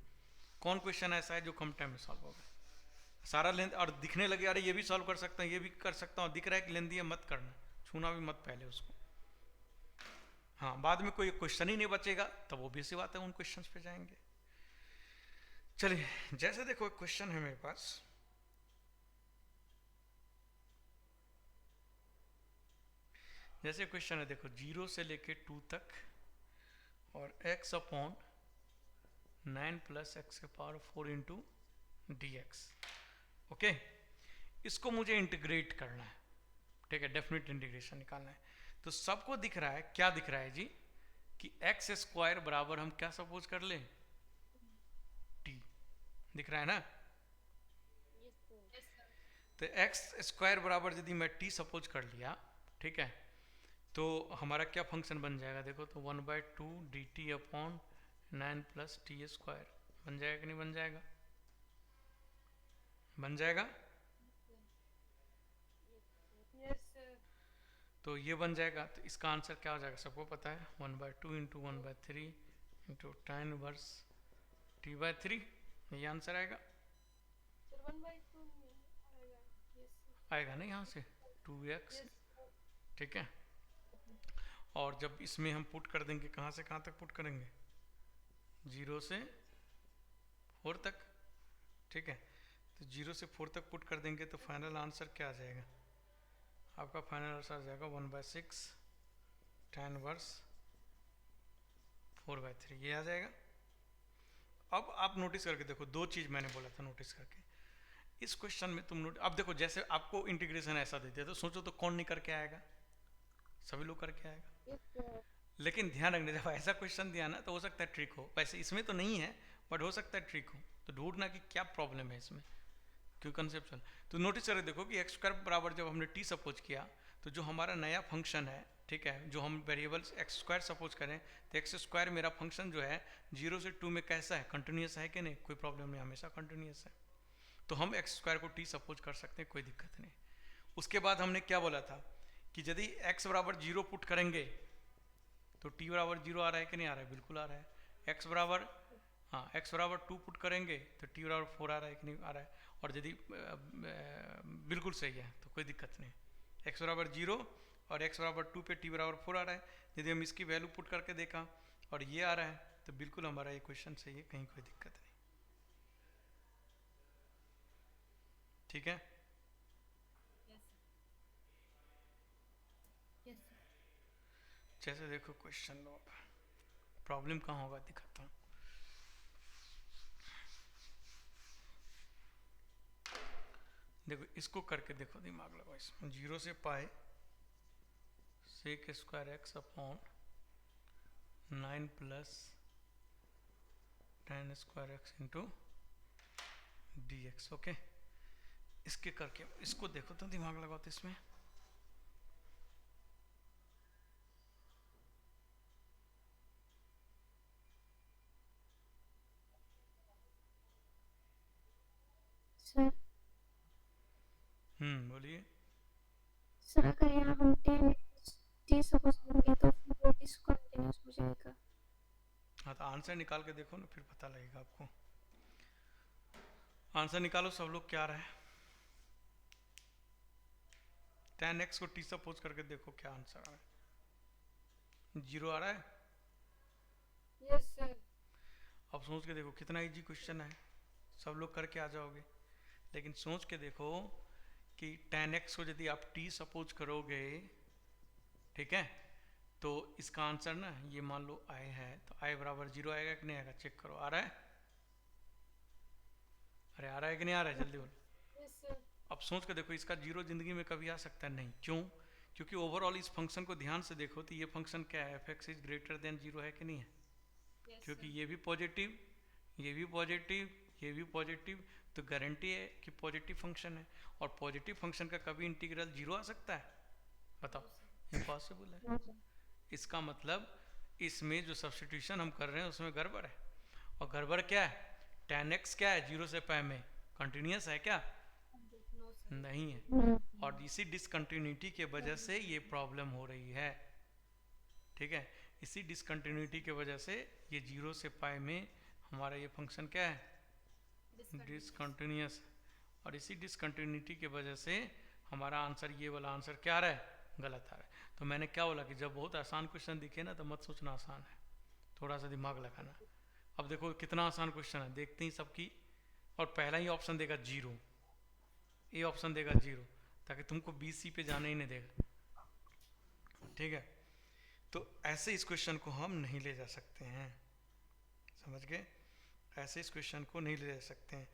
कौन क्वेश्चन ऐसा है जो कम टाइम में सॉल्व होगा। सारा लेंथ और दिखने लगे अरे ये भी सॉल्व कर सकता हूँ, ये भी कर सकता हूँ, दिख रहा है कि लेंथी है, मत करना, छूना भी मत पहले उसको। हाँ, बाद में कोई क्वेश्चन ही नहीं बचेगा तब वो भी सी बात है, उन क्वेश्चंस पे जाएंगे। चलिए, जैसे देखो एक क्वेश्चन है मेरे पास, जैसे क्वेश्चन है देखो, 0 से लेके 2 तक और x upon 9 + x⁴ into dx। Okay, इसको मुझे इंटीग्रेट करना है, ठीक है, डेफिनेट इंटीग्रेशन निकालना है। तो सबको दिख रहा है, क्या दिख रहा है जी, कि x² बराबर हम क्या सपोज कर ले, t, दिख रहा है ना। तो x² बराबर यदि मैं t सपोज कर लिया, ठीक है, तो हमारा क्या फंक्शन बन जाएगा देखो, तो 1/2 dt अपॉन 9 + t² बन जाएगा कि नहीं बन जाएगा? बन जाएगा। Yes sir. तो ये बन जाएगा, तो इसका आंसर क्या हो जाएगा सबको पता है, 1/2 into 1/3 into tan inverse t/3, ये आंसर आएगा। सर 1/2 आएगा। Yes sir. आएगा ना यहाँ से 2x, ठीक है। और जब इसमें हम पुट कर देंगे, कहाँ से कहाँ तक पुट करेंगे, 0 से 4 तक, ठीक है। तो 0 से 4 तक पुट कर देंगे तो फाइनल आंसर क्या आ जाएगा आपका, फाइनल आंसर आ जाएगा 1/6 tan इनवर्स 4/3, ये आ जाएगा। अब आप नोटिस करके देखो, दो चीज मैंने बोला था नोटिस करके, इस क्वेश्चन में तुम अब देखो, जैसे आपको इंटीग्रेशन ऐसा दे दिया तो सोचो तो कौन नहीं करके आएगा, सभी लोग करके आएगा। लेकिन ध्यान रखना, जब ऐसा क्वेश्चन दिया ना तो हो सकता है ट्रिक हो, वैसे इसमें तो नहीं है बट हो सकता है ट्रिक हो, तो ढूंढना कि क्या प्रॉब्लम है इसमें, क्यों कंसेप्चुअल। तो नोटिस करके देखो कि x² बराबर जब हमने t सपोज किया, तो जो हमारा नया फंक्शन है, ठीक है, जो हम वेरिएबल्स x² सपोज करें, तो x² मेरा फंक्शन जो है 0 से 2 में कैसा है, कंटिन्यूस है कि नहीं, कोई प्रॉब्लम नहीं, हमेशा कंटिन्यूस है। तो हम x² को t सपोज कर सकते हैं, कोई दिक्कत नहीं। उसके बाद हमने क्या बोला था कि यदि x बराबर 0 पुट करेंगे तो t बराबर 0 आ रहा है कि नहीं आ रहा है, बिल्कुल आ रहा है। x बराबर, हाँ, x बराबर 2 पुट करेंगे तो t बराबर 4 आ रहा है कि नहीं आ रहा है, और यदि बिल्कुल सही है तो कोई दिक्कत नहीं, x बराबर 0 और x बराबर 2 पे t बराबर 4 आ रहा है। यदि हम इसकी वैल्यू पुट करके देखा और ये आ रहा है तो बिल्कुल हमारा ये क्वेश्चन सही है, कहीं कोई दिक्कत नहीं, ठीक है। जैसे देखो क्वेश्चन लो, प्रॉब्लम कहाँ होगा दिखाता हूँ। देखो इसको करके देखो, दिमाग लगाओ इसमें। 0 से pi sec square x upon 9 plus tan square x into d x. Okay, इसके करके इसको देखो तो दिमाग लगाओ तो इसमें। सर बोलिए। सर अगर यहाँ हम 10 सपोज लेंगे तो फिर वो डिसकंटिन्यूअस हो जाएगा। हाँ तो आंसर निकाल के देखो ना, फिर पता लगेगा आपको। आंसर निकालो सब लोग, क्या आ रहा है। tan x को t सपोज करके देखो क्या आंसर आ रहा है। 0 आ रहा है। Yes sir. अब सोच के देखो कितना इजी क्वेश्चन है, सब लोग करके आ जाओगे। लेकिन सोच के देखो कि tan x को यदि आप t सपोज करोगे, ठीक है, तो इसका आंसर ना ये मान लो i है, तो i बराबर 0 आएगा कि नहीं आएगा, चेक करो। आ रहा है? अरे आ रहा है कि नहीं आ रहा है, जल्दी बोलो। Yes sir. अब सोच के देखो, इसका 0 जिंदगी में कभी आ सकता है नहीं। क्यों? क्योंकि ओवरऑल इस फंक्शन को ध्यान से देखो तो ये फंक्शन क्या है, F x is greater than 0 है कि नहीं है। क्योंकि ये भी पॉजिटिव, ये भी पॉजिटिव, ये भी पॉजिटिव, तो गारंटी है कि पॉजिटिव फंक्शन है। और पॉजिटिव फंक्शन का कभी इंटीग्रल 0 आ सकता है? बताओ, इम्पॉसिबल है। इसका मतलब इसमें जो सब्स्टिट्यूशन हम कर रहे हैं उसमें गड़बड़ है। और गड़बड़ क्या है, tan x क्या है 0 से पाई में कंटिन्यूस है क्या? नहीं है। और इसी डिसकंटिन्यूटी के वजह से ये प्रॉब्लम हो रही है, ठीक है। इसी डिसकंटिन्यूटी के वजह से ये 0 से पाई में हमारा ये फंक्शन क्या है, डिसकंटिन्यूस। और इसी डिसकंटिन्यूटी के वजह से हमारा आंसर, ये वाला आंसर क्या आ रहा है, गलत आ रहा है। तो मैंने क्या बोला कि जब बहुत आसान क्वेश्चन दिखे ना तो मत सोचना आसान है, थोड़ा सा दिमाग लगाना। अब देखो कितना आसान क्वेश्चन है, देखते ही सबकी। और पहला ही ऑप्शन देगा 0, ए ऑप्शन देगा 0, ताकि तुमको बी सी पे जाने ही नहीं देगा, ठीक है। तो ऐसे इस क्वेश्चन को हम नहीं ले जा सकते हैं, समझ गए। ऐसे इस क्वेश्चन को नहीं ले जा सकते हैं।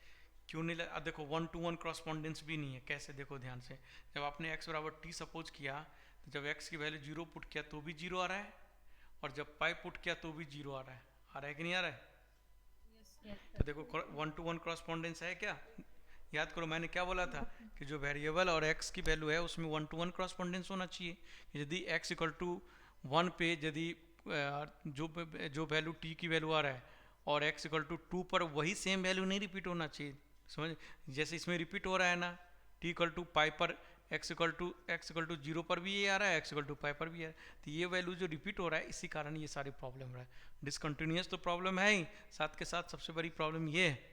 क्यों नहीं? अब देखो 1 to 1 क्रॉसपॉन्डेंस भी नहीं है। कैसे? देखो ध्यान से, जब आपने x बराबर t सपोज किया तो जब x की वैल्यू 0 पुट किया तो भी 0 आ रहा है, और जब पाई पुट किया तो भी 0 आ रहा है। आ रहा है कि नहीं आ रहा है? तो देखो 1 to 1 क्रॉसपॉन्डेंस है क्या? याद करो मैंने क्या बोला था कि जो वेरिएबल और x की वैल्यू है उसमें 1 to 1 क्रॉसपॉन्डेंस होना चाहिए। यदि x इक्वल टू 1 पे यदि जो वैल्यू t की वैल्यू आ रहा है और x इक्वल टू 2 पर वही सेम वैल्यू नहीं रिपीट होना चाहिए, समझ। जैसे इसमें रिपीट हो रहा है ना, t इक्वल टू पाई पर x इक्वल टू 0 पर भी ये आ रहा है, x इक्वल टू पाई पर भी आ रहा है। तो ये वैल्यू जो रिपीट हो रहा है, इसी कारण ये सारी प्रॉब्लम हो रहा है। डिसकंटिन्यूअस तो प्रॉब्लम है ही, साथ के साथ सबसे बड़ी प्रॉब्लम ये है।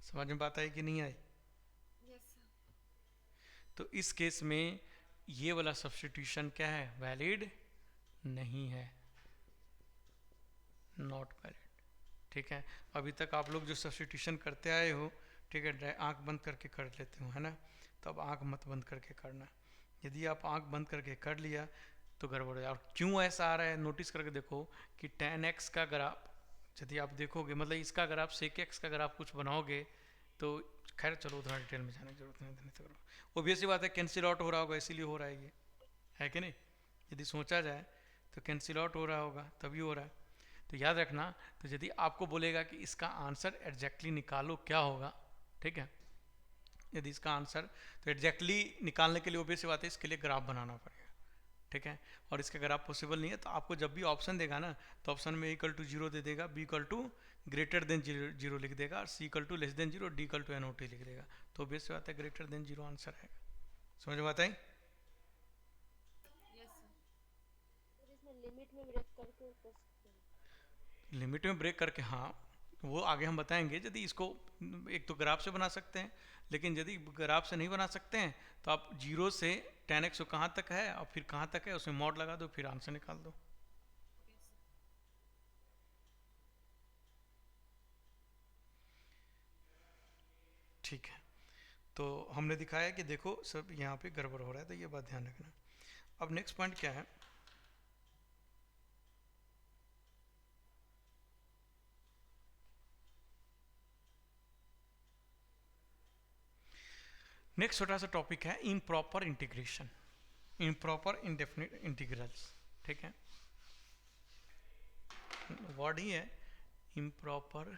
समझ में बात आई कि नहीं आई? तो इस केस में ये वाला सब्स्टिट्यूशन क्या है, वैलिड नहीं है, नॉट वैलिड, ठीक है। अभी तक आप लोग जो सब्स्टिट्यूशन करते आए हो, ठीक है, आंख बंद करके कर लेते हो, है ना। तो अब आंख मत बंद करके करना। यदि आप आंख बंद करके कर लिया तो गड़बड़ हो जाए। और क्यों ऐसा आ रहा है नोटिस करके देखो कि tan x का ग्राफ यदि आप देखोगे, मतलब इसका अगर आप sec x का अगर आप कुछ बनाओगे तो, खैर चलो उतना डिटेल में जाने की जरूरत नहीं, तो करो। ऑब्वियसली बात है कैंसिल आउट हो रहा होगा, इसीलिए हो रहा है ये, है कि नहीं। यदि सोचा जाए तो कैंसिल आउट हो रहा होगा तभी हो रहा है। तो याद रखना, तो यदि आपको बोलेगा कि इसका आंसर एग्जैक्टली निकालो क्या होगा, ठीक है, यदि इसका आंसर तो एग्जैक्टली निकालने के लिए ऑब्वियस बात है इसके लिए ग्राफ बनाना पड़ेगा, ठीक है। और इसका ग्राफ पॉसिबल नहीं है तो आपको जब भी ऑप्शन देगा ना तो ऑप्शन में इक्वल टू 0 दे देगा, b equal to greater than 0 लिख देगा, और c equal to less than 0, d equal to NOT लिख देगा। तो ऑब्वियस बात है ग्रेटर देन 0 आंसर है। समझ में आता है? लिमिट में ब्रेक करके कर सकते हैं। लिमिट में ब्रेक करके, हाँ वो आगे हम बताएंगे। यदि इसको एक तो ग्राफ से बना सकते हैं, लेकिन यदि ग्राफ से नहीं बना सकते हैं तो आप 0 से tan x कहाँ तक है और फिर कहाँ तक है उसमें मॉड लगा दो, फिर आंसर निकाल दो। ठीक है, तो हमने दिखाया कि देखो सब यहाँ पे गड़बड़ हो रहा है, तो ये बात ध्यान रखना। अब नेक्स्ट पॉइंट क्या है, नेक्स्ट छोटा सा टॉपिक है improper integration, improper indefinite integrals. ठीक है, वर्ड ही है improper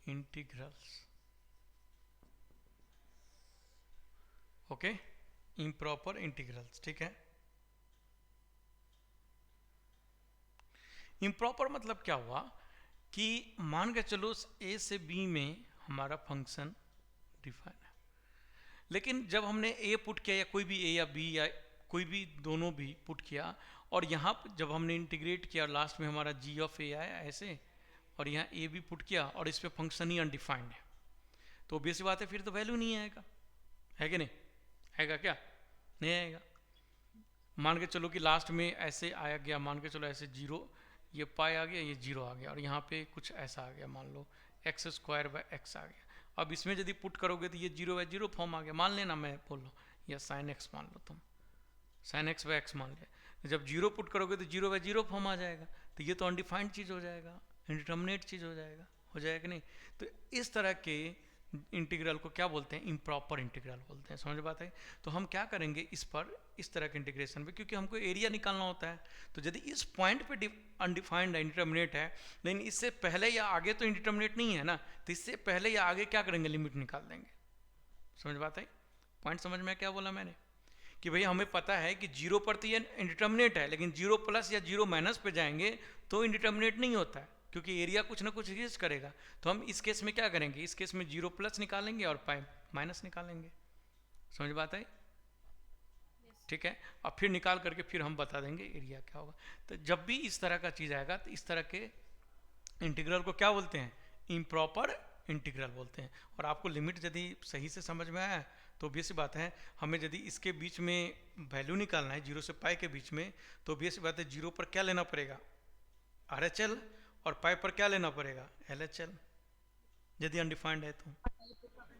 integrals. Okay, improper integrals. ठीक है, इम्प्रॉपर मतलब क्या हुआ कि मान के चलो ए से बी में हमारा फंक्शन डिफाइन है, लेकिन जब हमने ए पुट किया या कोई भी ए या बी या कोई भी दोनों भी पुट किया, और यहाँ जब हमने इंटीग्रेट किया लास्ट में हमारा जी ऑफ ए आया ऐसे, और यहाँ ए भी पुट किया और इस पे फंक्शन ही अनडिफाइंड है, तो ऑब्वियस बात है फिर तो वैल्यू नहीं आएगा, है कि नहीं? आएगा क्या? नहीं आएगा। मान के चलो कि लास्ट में ऐसे आया गया, मान के चलो ऐसे जीरो, ये पाई आ गया, ये जीरो आ गया, और यहाँ पे कुछ ऐसा आ गया, मान लो एक्स स्क्वायर बाय एक्स आ गया। अब इसमें यदि पुट करोगे तो ये जीरो बाय जीरो फॉर्म आ गया, मान लेना, मैं बोल रहा हूँ, या साइन एक्स मान लो, तुम साइन एक्स बाय एक्स मान लिया। जब जीरो पुट करोगे तो जीरो बाय जीरो फॉर्म आ जाएगा, तो ये तो अनडिफाइंड चीज़ हो जाएगा, इंडिटर्मिनेट चीज़ हो जाएगा कि नहीं? तो इस तरह के इंटीग्रल को क्या बोलते हैं? इम्प्रॉपर इंटीग्रल बोलते हैं। समझ बात है? तो हम क्या करेंगे इस पर, इस तरह के इंटीग्रेशन पे, क्योंकि हमको एरिया निकालना होता है, तो यदि इस पॉइंट पे अनडिफाइंड है, इंडिटर्मिनेट है, लेकिन इससे पहले या आगे तो इंडिटर्मिनेट नहीं है ना, तो इससे पहले या आगे क्या करेंगे? लिमिट निकाल देंगे। समझ बात है? पॉइंट समझ में क्या बोला मैंने? कि भैया हमें पता है कि जीरो पर तो ये इंडिटर्मिनेट है, लेकिन जीरो प्लस या जीरो माइनस पे जाएंगे तो इंडिटर्मिनेट नहीं होता है, क्योंकि एरिया कुछ ना कुछ एग्जिस्ट करेगा। तो हम इस केस में क्या करेंगे? इस केस में जीरो प्लस निकालेंगे और पाई माइनस निकालेंगे। समझ बात है? ठीक है, अब फिर निकाल करके फिर हम बता देंगे एरिया क्या होगा। तो जब भी इस तरह का चीज़ आएगा तो इस तरह के इंटीग्रल को क्या बोलते हैं? इम्प्रॉपर इंटीग्रल बोलते हैं। और आपको लिमिट यदि सही से समझ में आया तो ऑब्वियस बात है, हमें यदि इसके बीच में वैल्यू निकालना है, जीरो से पाई के बीच में, तो ऑब्वियस बात है जीरो पर क्या लेना पड़ेगा? RHL, और पाई पर क्या लेना पड़ेगा? LHL, यदि अनडिफाइंड है तो।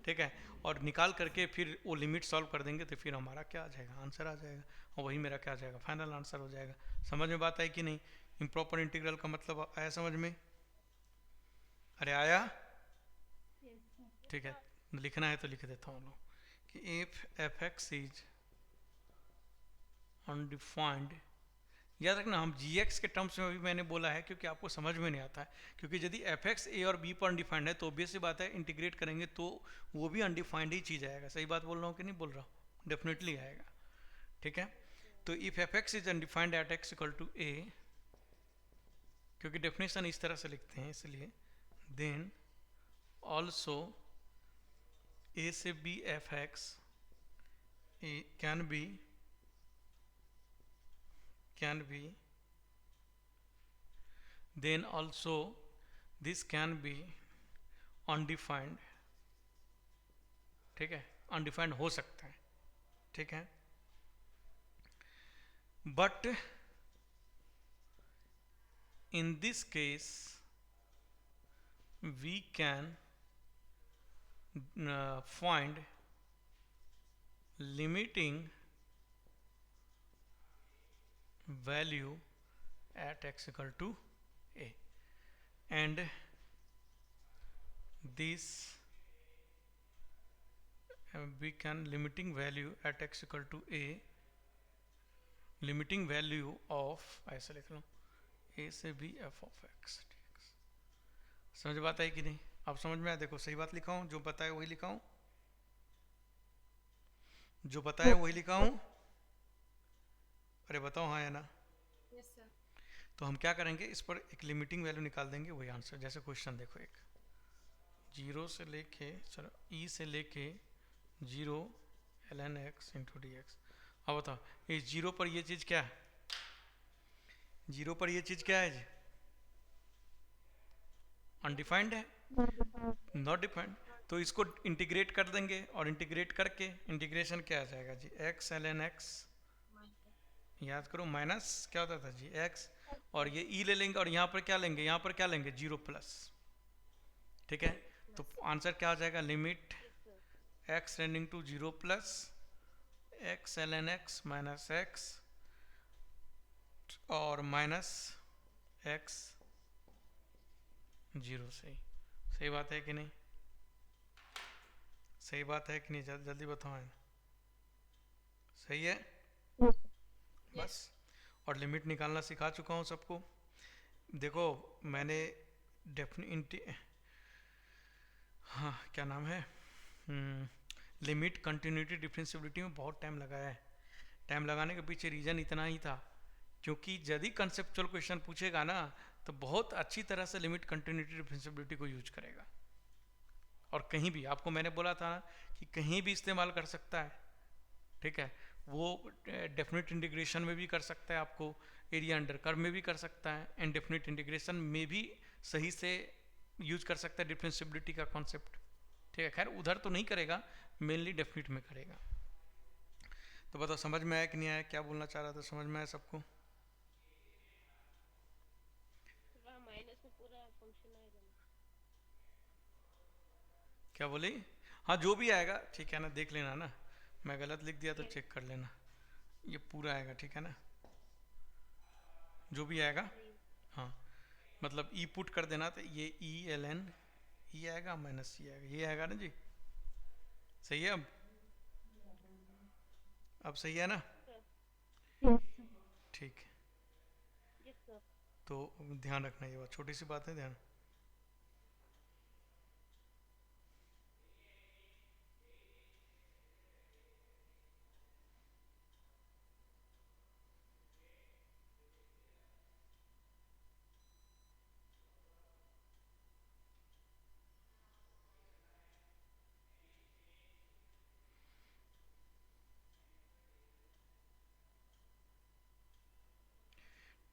ठीक है, और निकाल करके फिर वो लिमिट सॉल्व कर देंगे तो फिर हमारा क्या आ जाएगा? आंसर आ जाएगा, और वही मेरा क्या आ जाएगा? फाइनल आंसर हो जाएगा। समझ में बात आई कि नहीं? इम्प्रॉपर इंटीग्रल का मतलब आया समझ में? अरे आया? ठीक है, लिखना है तो लिख देता हूँ कि इफ fx इज अनडिफाइंड, याद रखना हम gx के टर्म्स में अभी मैंने बोला है क्योंकि आपको समझ में नहीं आता है, क्योंकि यदि fx a और b पर अनडिफाइंड है तो ऑब्वियस सी बात है इंटीग्रेट करेंगे तो वो भी अनडिफाइंड ही चीज़ आएगा। सही बात बोल रहा हूँ कि नहीं बोल रहा हूँ? डेफिनेटली आएगा। ठीक है, तो if fx is undefined at x equal to a, क्योंकि डेफिनेशन इस तरह से लिखते हैं इसलिए, देन ऑल्सो a से b fx can be, then also this can be undefined। ठीक है, अनडिफाइंड हो सकता है। ठीक है, but in this case we can find limiting value at x equal to a, and this we can limiting value at x equal to a, limiting value of, ऐसे लिख लो, a से b f of x। समझ बात आई कि नहीं? आप समझ में आया? देखो सही बात लिखा हूँ, जो बताया वही लिखा हूँ, जो बताया वही लिखा हूँ। अरे बताओ हाँ या ना? Yes sir. तो हम क्या करेंगे, इस पर एक लिमिटिंग वैल्यू निकाल देंगे, वही आंसर। जैसे क्वेश्चन देखो, एक जीरो से लेके, चलो ई से लेके zero ln x into d x. अब बताओ इस जीरो पर ये चीज़ क्या है? जीरो पर ये चीज़ क्या है जी? अनडिफाइंड है, नॉट डिफाइंड। तो इसको इंटीग्रेट कर देंगे, और इंटीग्रेट करके इंटीग्रेशन क्या आ जाएगा जी? x ln x, याद करो, माइनस क्या होता था जी? x, और ये e ले लेंगे, और यहाँ पर क्या लेंगे? यहाँ पर क्या लेंगे? Zero plus. ठीक है, तो आंसर क्या आ जाएगा? Limit x tending to zero plus x ln x minus x, और माइनस x जीरो से ही। सही बात है कि नहीं? सही बात है कि नहीं? जल्दी बताओ। सही है। बस। और लिमिट निकालना सिखा चुका हूँ सबको। देखो मैंने डेफिनेट, हाँ क्या नाम है, लिमिट कंटिन्यूटी डिफरेंशियबिलिटी में बहुत टाइम लगाया है। टाइम लगाने के पीछे रीज़न इतना ही था क्योंकि यदि कंसेप्चुअल क्वेश्चन पूछेगा ना तो बहुत अच्छी तरह से लिमिट कंटिन्यूटी डिफरेंशियबिलिटी को यूज करेगा। और कहीं भी आपको मैंने बोला था ना कि कहीं भी इस्तेमाल कर सकता है। ठीक है, वो डेफिनेट इंटीग्रेशन में भी कर सकता है, आपको एरिया अंडर कर्व में भी कर सकता है, एंड डेफिनेट इंटीग्रेशन में भी सही से यूज कर सकता है डिफरेंशियबिलिटी का कॉन्सेप्ट। ठीक है, खैर उधर तो नहीं करेगा, मेनली डेफिनेट में करेगा। तो बताओ समझ में आया कि नहीं आया? क्या बोलना चाह रहा था, समझ में आया सबको? वहाँ माइनस में पूरा फंक्शन आएगा ना? क्या बोली? हाँ जो भी आएगा ठीक है ना, देख लेना ना, मैं गलत लिख दिया तो Yes, चेक कर लेना। ये पूरा आएगा, ठीक है ना, जो भी आएगा। जी। हाँ मतलब ई पुट कर देना तो ये ई एल एन ई आएगा माइनस ई आएगा, ये आएगा ना जी। सही है? अब सही है ना? सर। ठीक है, यस सर। तो ध्यान रखना, ये बात छोटी सी बात है, ध्यान।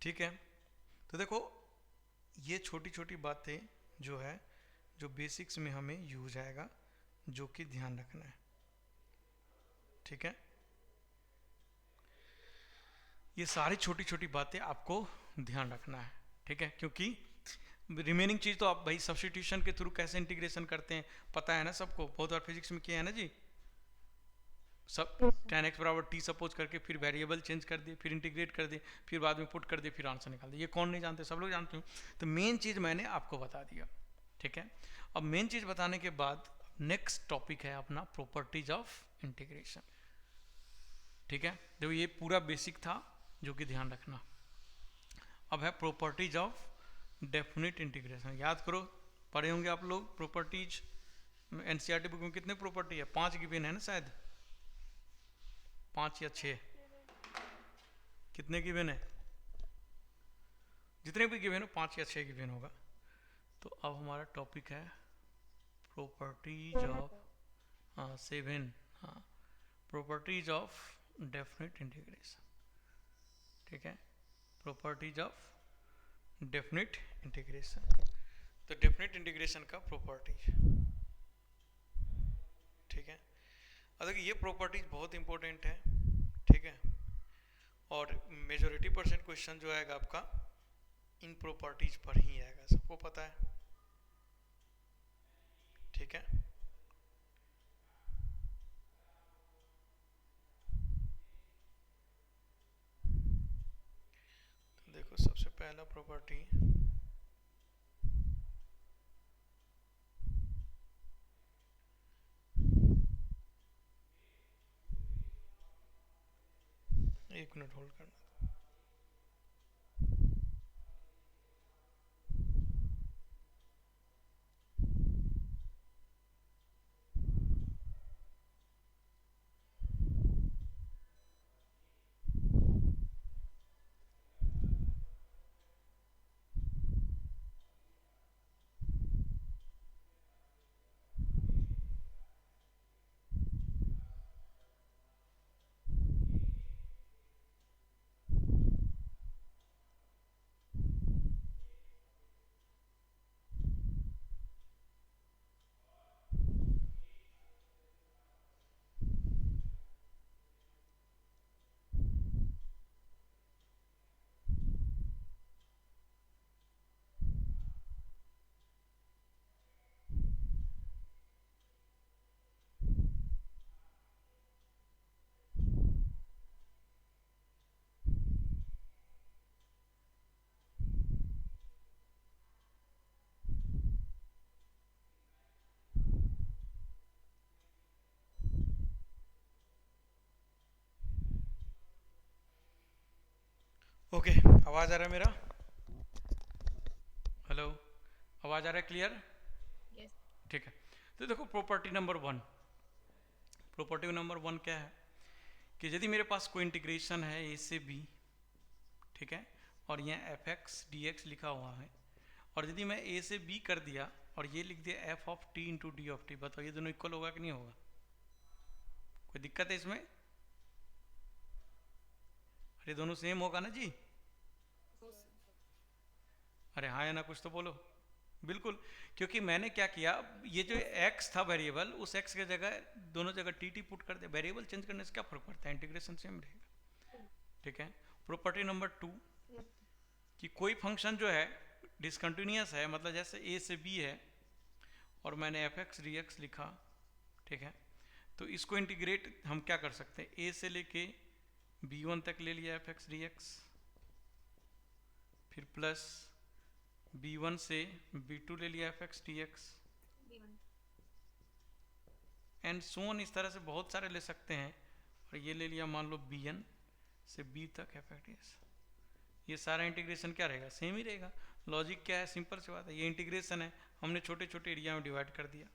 ठीक है, तो देखो ये छोटी छोटी बातें जो है, जो बेसिक्स में हमें यूज आएगा, जो कि ध्यान रखना है। ठीक है, ये सारी छोटी छोटी बातें आपको ध्यान रखना है। ठीक है, क्योंकि रिमेनिंग चीज तो आप भाई सब्स्टिट्यूशन के थ्रू कैसे इंटीग्रेशन करते हैं पता है ना सबको, बहुत बार फिजिक्स में किया है ना जी। सब tan x बराबर t सपोज करके फिर वेरिएबल चेंज कर दिए, फिर इंटीग्रेट कर दिए, फिर बाद में पुट कर दिए, फिर आंसर निकाल दिए। ये कौन नहीं जानते, सब लोग जानते हो। तो मेन चीज मैंने आपको बता दिया। ठीक है, अब मेन चीज बताने के बाद नेक्स्ट टॉपिक है अपना प्रॉपर्टीज ऑफ इंटीग्रेशन। ठीक है, देखो ये पूरा बेसिक था जो कि ध्यान रखना। अब है प्रॉपर्टीज ऑफ डेफिनेट इंटीग्रेशन। याद करो, पढ़े होंगे आप लोग प्रॉपर्टीज, एनसीईआरटी बुक में कितने प्रॉपर्टी है? 5 गिवन है ना शायद, 5 या 6, कितने गिवन है? जितने भी गिवन हो 5 या 6 गिवन होगा। तो अब हमारा टॉपिक है प्रॉपर्टीज ऑफ, हाँ 7, हाँ प्रॉपर्टीज ऑफ डेफिनेट इंटीग्रेशन। ठीक है, प्रॉपर्टीज ऑफ डेफिनेट इंटीग्रेशन। तो डेफिनेट इंटीग्रेशन का प्रॉपर्टीज, ठीक है। अब देखिए ये प्रॉपर्टीज बहुत इंपॉर्टेंट है। ठीक है, और मेजोरिटी परसेंट क्वेश्चन जो आएगा आपका इन प्रॉपर्टीज पर ही आएगा, सबको पता है। ठीक है, तो देखो सबसे पहला प्रॉपर्टी, एक मिनट होल्ड करना। ओके, आवाज़ आ रहा है मेरा? हेलो, आवाज़ आ रहा है क्लियर? यस। ठीक है। तो देखो property number one, property number one क्या है कि यदि मेरे पास कोई इंटीग्रेशन है ए से बी, ठीक है, और यहाँ एफ एक्स डी एक्स लिखा हुआ है, और यदि मैं ए से बी कर दिया और ये लिख दिया F of T into d of T, बताओ ये दोनों इक्वल होगा कि नहीं होगा? कोई दिक्कत है इसमें? अरे दोनों सेम होगा ना जी? अरे हाँ या ना, कुछ तो बोलो। बिल्कुल, क्योंकि मैंने क्या किया, ये जो x था वेरिएबल, उस x की जगह दोनों जगह टी टी पुट कर दे। वेरिएबल चेंज करने से क्या फर्क पड़ता है, इंटीग्रेशन सेम रहेगा। ठीक है। प्रॉपर्टी नंबर टू कि कोई फंक्शन जो है डिसकंटिन्यूअस है, मतलब जैसे a से b है और मैंने एफ एक्स डी एक्स लिखा, ठीक है, तो इसको इंटीग्रेट हम क्या कर सकते हैं, a से लेके b1 तक ले लिया एफ एक्स डी एक्स, फिर प्लस b1 से b2 ले लिया f x d x, and so on, इस तरह से बहुत सारे ले सकते हैं। और ये ले लिया मान लो bn से b तक एफ एक्स डी एक्स। ये सारा इंटीग्रेशन क्या रहेगा, सेम ही रहेगा। लॉजिक क्या है, सिंपल सी बात है, ये इंटीग्रेशन है, हमने छोटे छोटे एरिया में डिवाइड कर दिया।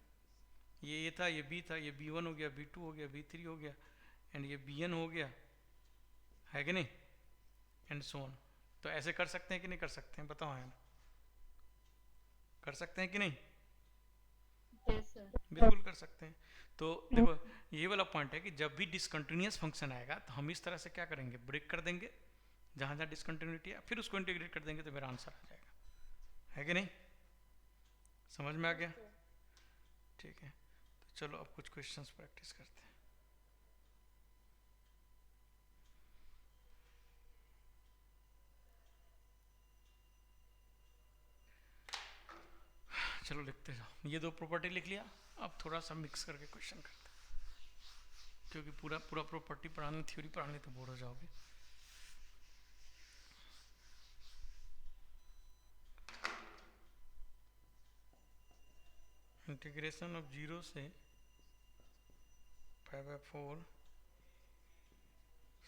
ये a था, ये b था, ये b1 हो गया, b2 हो गया, b3 हो गया, एंड ये bn हो गया, है कि नहीं, एंड सोन। तो ऐसे कर सकते हैं कि नहीं कर सकते हैं, बताओ है ना, कर सकते हैं कि नहीं? Yes sir. बिल्कुल कर सकते हैं। तो देखो ये वाला पॉइंट है कि जब भी डिसकंटिन्यूअस फंक्शन आएगा तो हम इस तरह से क्या करेंगे, ब्रेक कर देंगे जहाँ जहाँ डिसकंटिन्यूटी है, फिर उसको इंटीग्रेट कर देंगे तो मेरा आंसर आ जाएगा, है कि नहीं? समझ में आ गया? ठीक है, तो चलो अब कुछ क्वेश्चंस प्रैक्टिस करते हैं। चलो लिखते जाओ, ये दो प्रॉपर्टी लिख लिया, अब थोड़ा सा मिक्स करके क्वेश्चन करते हैं, क्योंकि पूरा पूरा प्रॉपर्टी पढ़ाने, थ्योरी पढ़ाने तो बोर हो जाओगे। इंटीग्रेशन ऑफ 0 से 5/4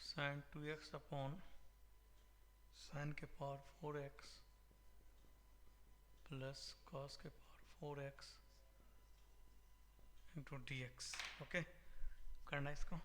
sin 2x अपॉन sin के पावर 4x प्लस cos के power 4x into d x. Okay, करना है इसको।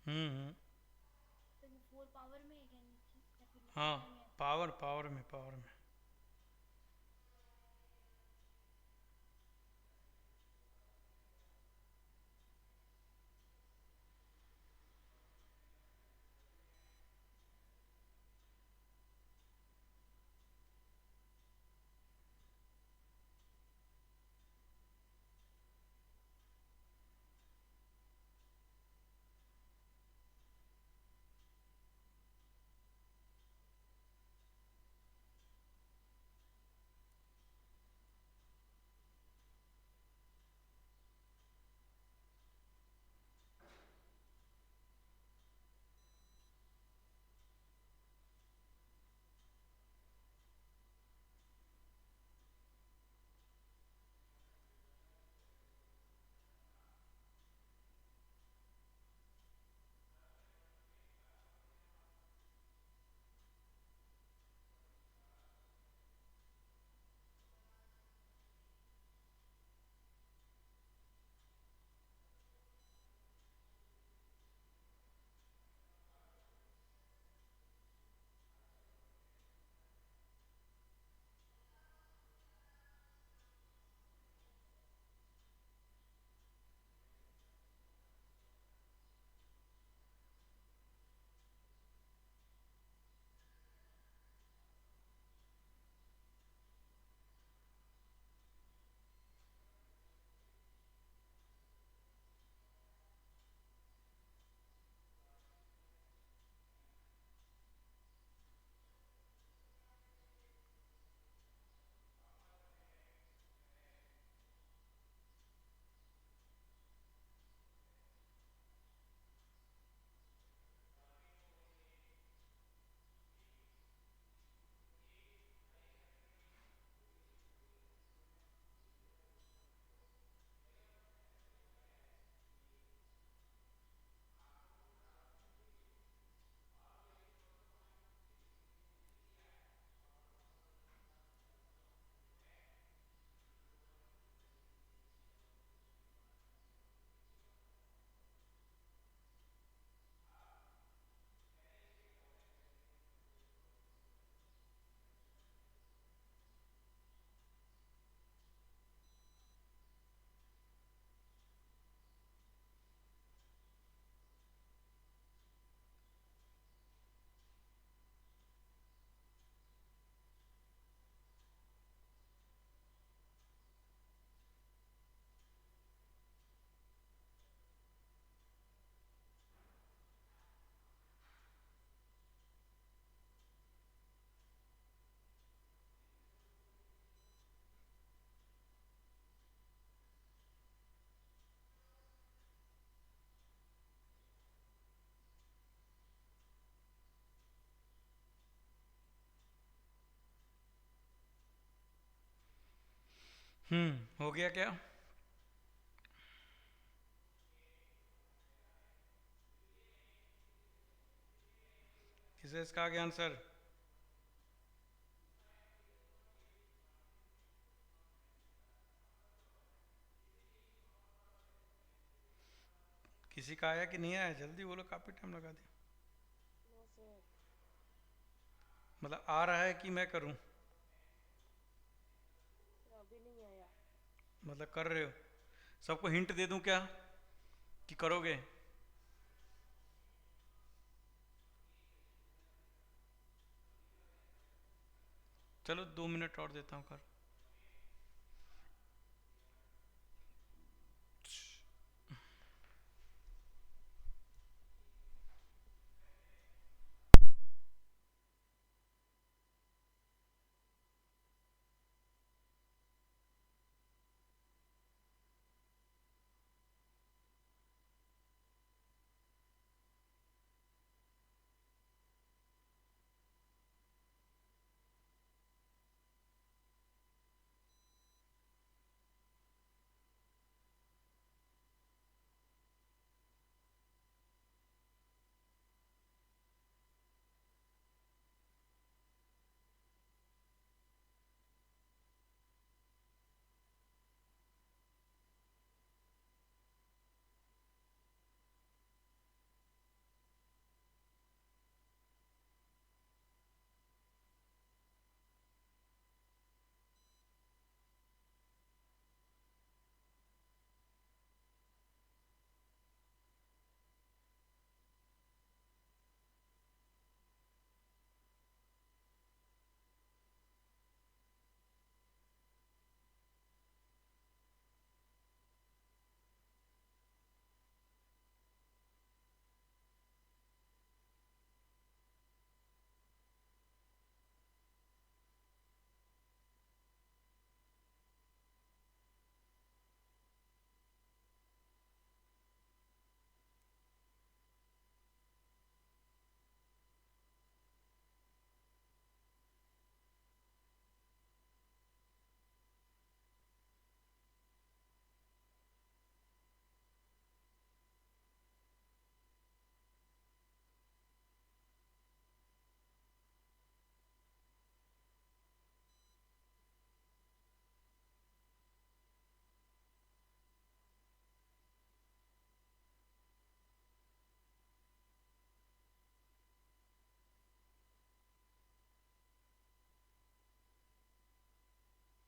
हम्म, तो वो 4 पावर में है क्या नीचे या फिर हाँ, ऊपर में है? पावर पावर में, पावर में। हो गया क्या? किसे इसका आ गया आंसर? किसी का आया कि नहीं आया? जल्दी बोलो, काफी टाइम लगा दिया। नो सर, मतलब आ रहा है कि मैं करूं? अभी नहीं आया। मतलब कर रहे हो? सबको हिंट दे दूं क्या कि करोगे? चलो 2 मिनट और देता हूं, कर।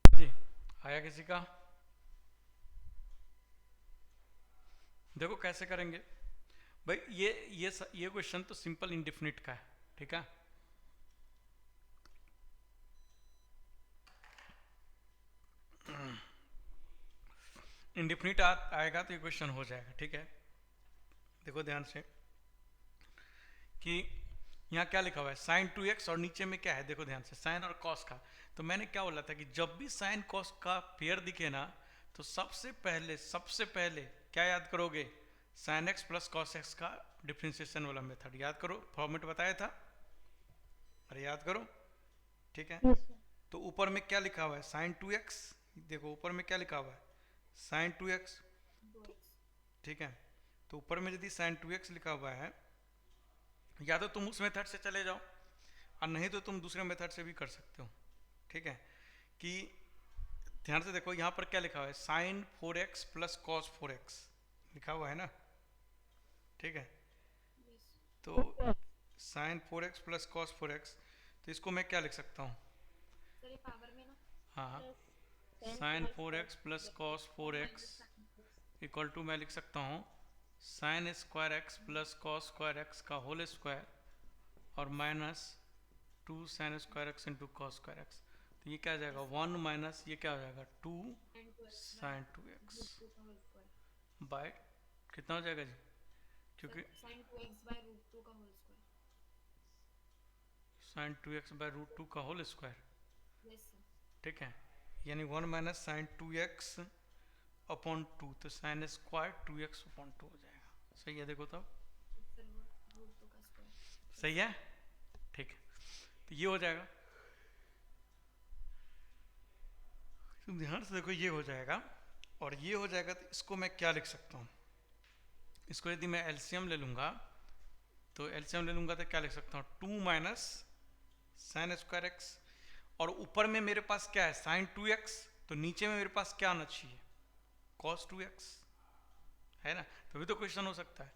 जी, आया किसी का? देखो कैसे करेंगे भाई। ये क्वेश्चन तो सिंपल इंडिफिनिट का है, ठीक है। इंडिफिनिट आएगा तो ये क्वेश्चन हो जाएगा, ठीक है। देखो ध्यान से कि यहाँ क्या लिखा हुआ है, साइन 2x, और नीचे में क्या है देखो ध्यान से, साइन और कॉस का। तो मैंने क्या बोला था कि जब भी साइन कॉस का पेयर दिखे ना, तो सबसे पहले क्या याद करोगे? Sine x plus cos x का डिफ्रेंसिएशन वाला मेथड याद करो, फॉर्मेट बताया था, अरे याद करो, ठीक है। Yes sir. तो ऊपर में क्या लिखा हुआ है, साइन 2x। देखो ऊपर में क्या लिखा हुआ है, साइन 2x, ठीक है। तो ऊपर में यदि साइन 2x लिखा हुआ है, या तो तुम उस मेथड से चले जाओ, और नहीं तो तुम दूसरे मेथड से भी कर सकते हो, ठीक है। कि ध्यान से देखो यहाँ पर क्या लिखा हुआ है, sign 4x plus cos 4x लिखा हुआ है ना, ठीक है। तो sign 4x plus cos 4x, तो इसको मैं क्या लिख सकता हूँ? सर ये पावर में ना। हाँ, plus sine 4x plus cos 4x equal to मैं लिख सकता हूँ sine square x plus cos square x का होल स्क्वायर और minus 2 sine square x into cos square x. तो ये क्या आ जाएगा, 1 माइनस ये क्या हो जाएगा, 2 साइन 2x बाय कितना हो जाएगा जी, क्योंकि साइन 2x बाय रूट 2 का whole square. Sine 2x by root 2 का होल स्क्वायर, यस सर। ठीक है। यानी 1 माइनस साइन 2x अपॉन 2, तो साइन स्क्वायर 2x अपॉन 2 हो जाएगा। सही है, देखो तब सर रूट 2 का स्क्वायर। सही है, ठीक है। तो ये हो जाएगा, तो ध्यान से देखो, ये हो जाएगा और ये हो जाएगा, तो इसको मैं क्या लिख सकता हूँ? इसको यदि मैं एलसीएम ले लूँगा तो क्या लिख सकता हूँ? 2 माइनस साइन स्क्वायर एक्स, और ऊपर में मेरे पास क्या है? साइन 2x, तो नीचे में मेरे पास क्या आना चाहिए? कॉस 2x, है ना? तभी तो क्वेश्चन हो सकता है।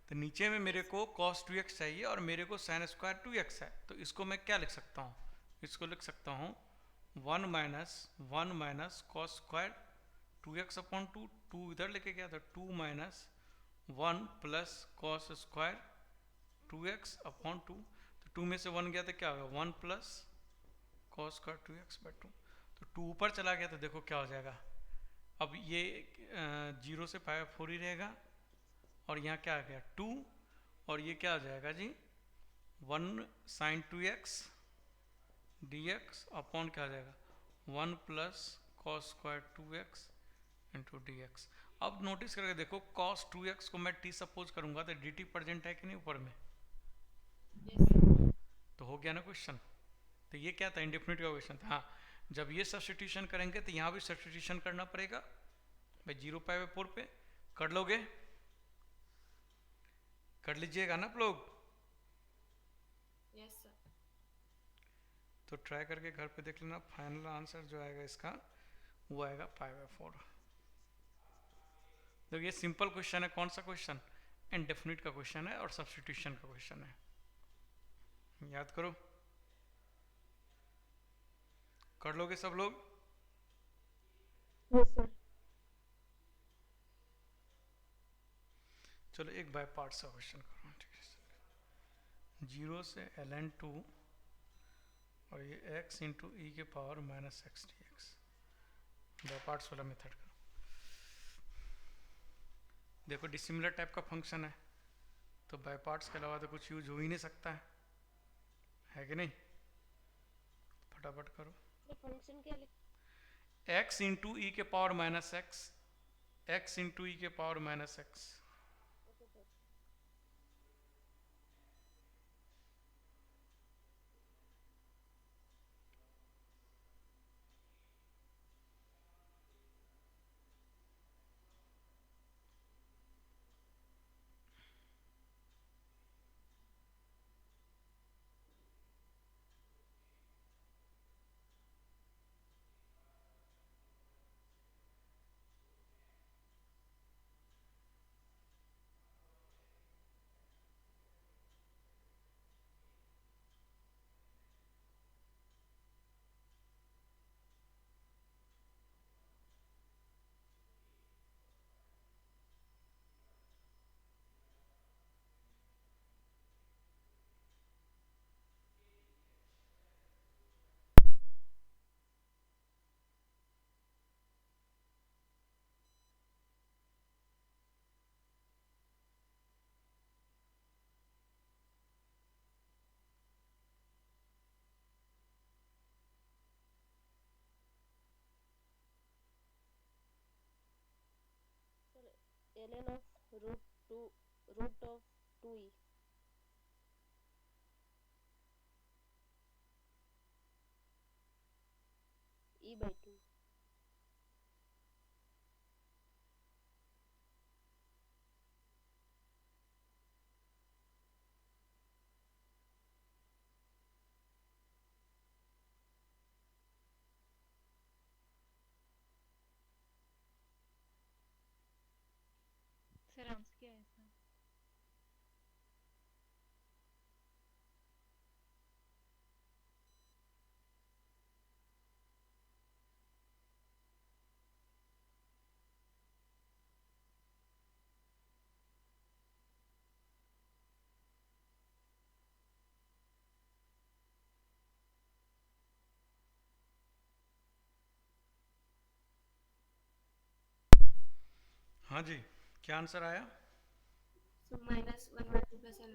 तो नीचे में मेरे को cos 2x चाहिए और मेरे को sin स्क्वायर 2x है, तो इसको मैं क्या लिख सकता हूँ? इसको लिख सकता हूँ 1 minus cos square 2x upon 2, 2 इधर लेके गया था, 2 minus 1 plus cos square 2x upon 2, तो 2 में से 1 गया तो क्या होगा? 1 plus cos square 2x by 2, तो 2 ऊपर चला गया, तो देखो क्या हो जाएगा? अब ये 0 से पाई 4 ही रहेगा, और यहाँ क्या आ गया? 2, और ये क्या हो जाएगा जी? 1 साइन 2x dx अपॉन क्या आ जाएगा? 1 plus cos square 2x into d x. अब नोटिस करके देखो, cos 2x को मैं t सपोज करूंगा तो dt प्रेजेंट है कि नहीं ऊपर में? तो हो गया ना क्वेश्चन। तो ये क्या था? इंडेफिनिट का क्वेश्चन था। हाँ, जब ये सब्स्टिट्यूशन करेंगे तो यहाँ भी सब्स्टिट्यूशन करना पड़ेगा भाई। 0 पाई बाई 4 पे कर लोगे? कर लीजिएगा ना आप लोग? Yes sir. तो ट्राई करके घर पे देख लेना, फाइनल आंसर जो आएगा इसका वो आएगा पाई बाई 4। तो ये सिंपल क्वेश्चन है। कौन सा क्वेश्चन? इंडेफिनिट का क्वेश्चन है और सब्स्टिट्यूशन का क्वेश्चन है, याद करो। कर लोगे सब लोग? Yes sir. चलो एक बाय पार्ट्स का क्वेश्चन करो, ठीक है? 0 से ln 2 और ये x इंटू ई के power minus x d x, by parts वाला मेथड करो। देखो डिसिमिलर टाइप का फंक्शन है, तो बाय पार्ट्स के अलावा तो कुछ यूज हो ही नहीं सकता है कि नहीं? फटाफट करो। फंक्शन क्या लिख? x इंटू ई के power minus x, x into e के power minus x. Okay sir. ln of root of 2e e by 2। Sir answer क्या है इसका? हाँ जी, क्या आंसर आया? So minus 1 by 2 plus l.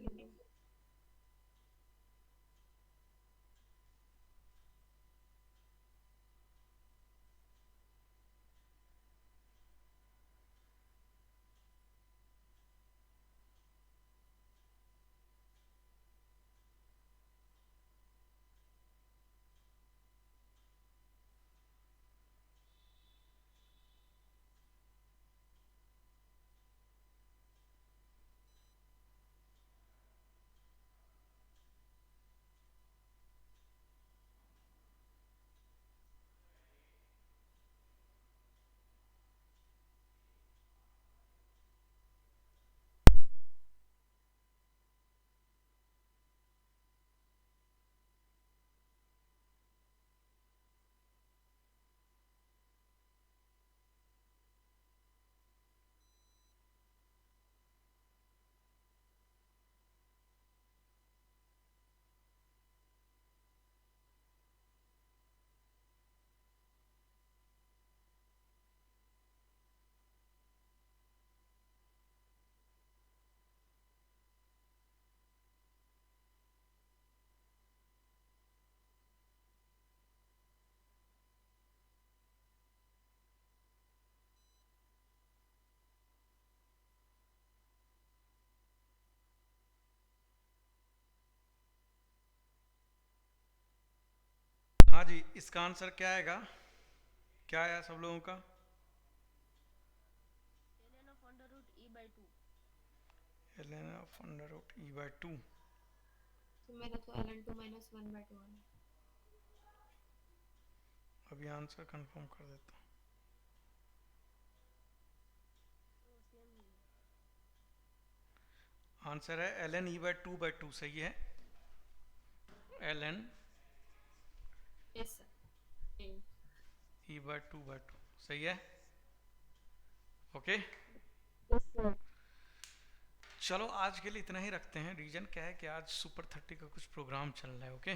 जी, इसका आंसर क्या आएगा? क्या आया सब लोगों का? ln of under root e by 2. ln of under root e by 2। तो मेरा तो ln2 माइनस 1/2 है। अभी आंसर कंफर्म कर देता हूँ। तो सेम ही है। आंसर है ln e बाई 2/2। सही है, ln yes sir. e by 2/2 सही है। Okay, yes sir. चलो आज के लिए इतना ही रखते हैं। रीजन क्या है कि आज सुपर 30 का कुछ प्रोग्राम चल रहा है। ओके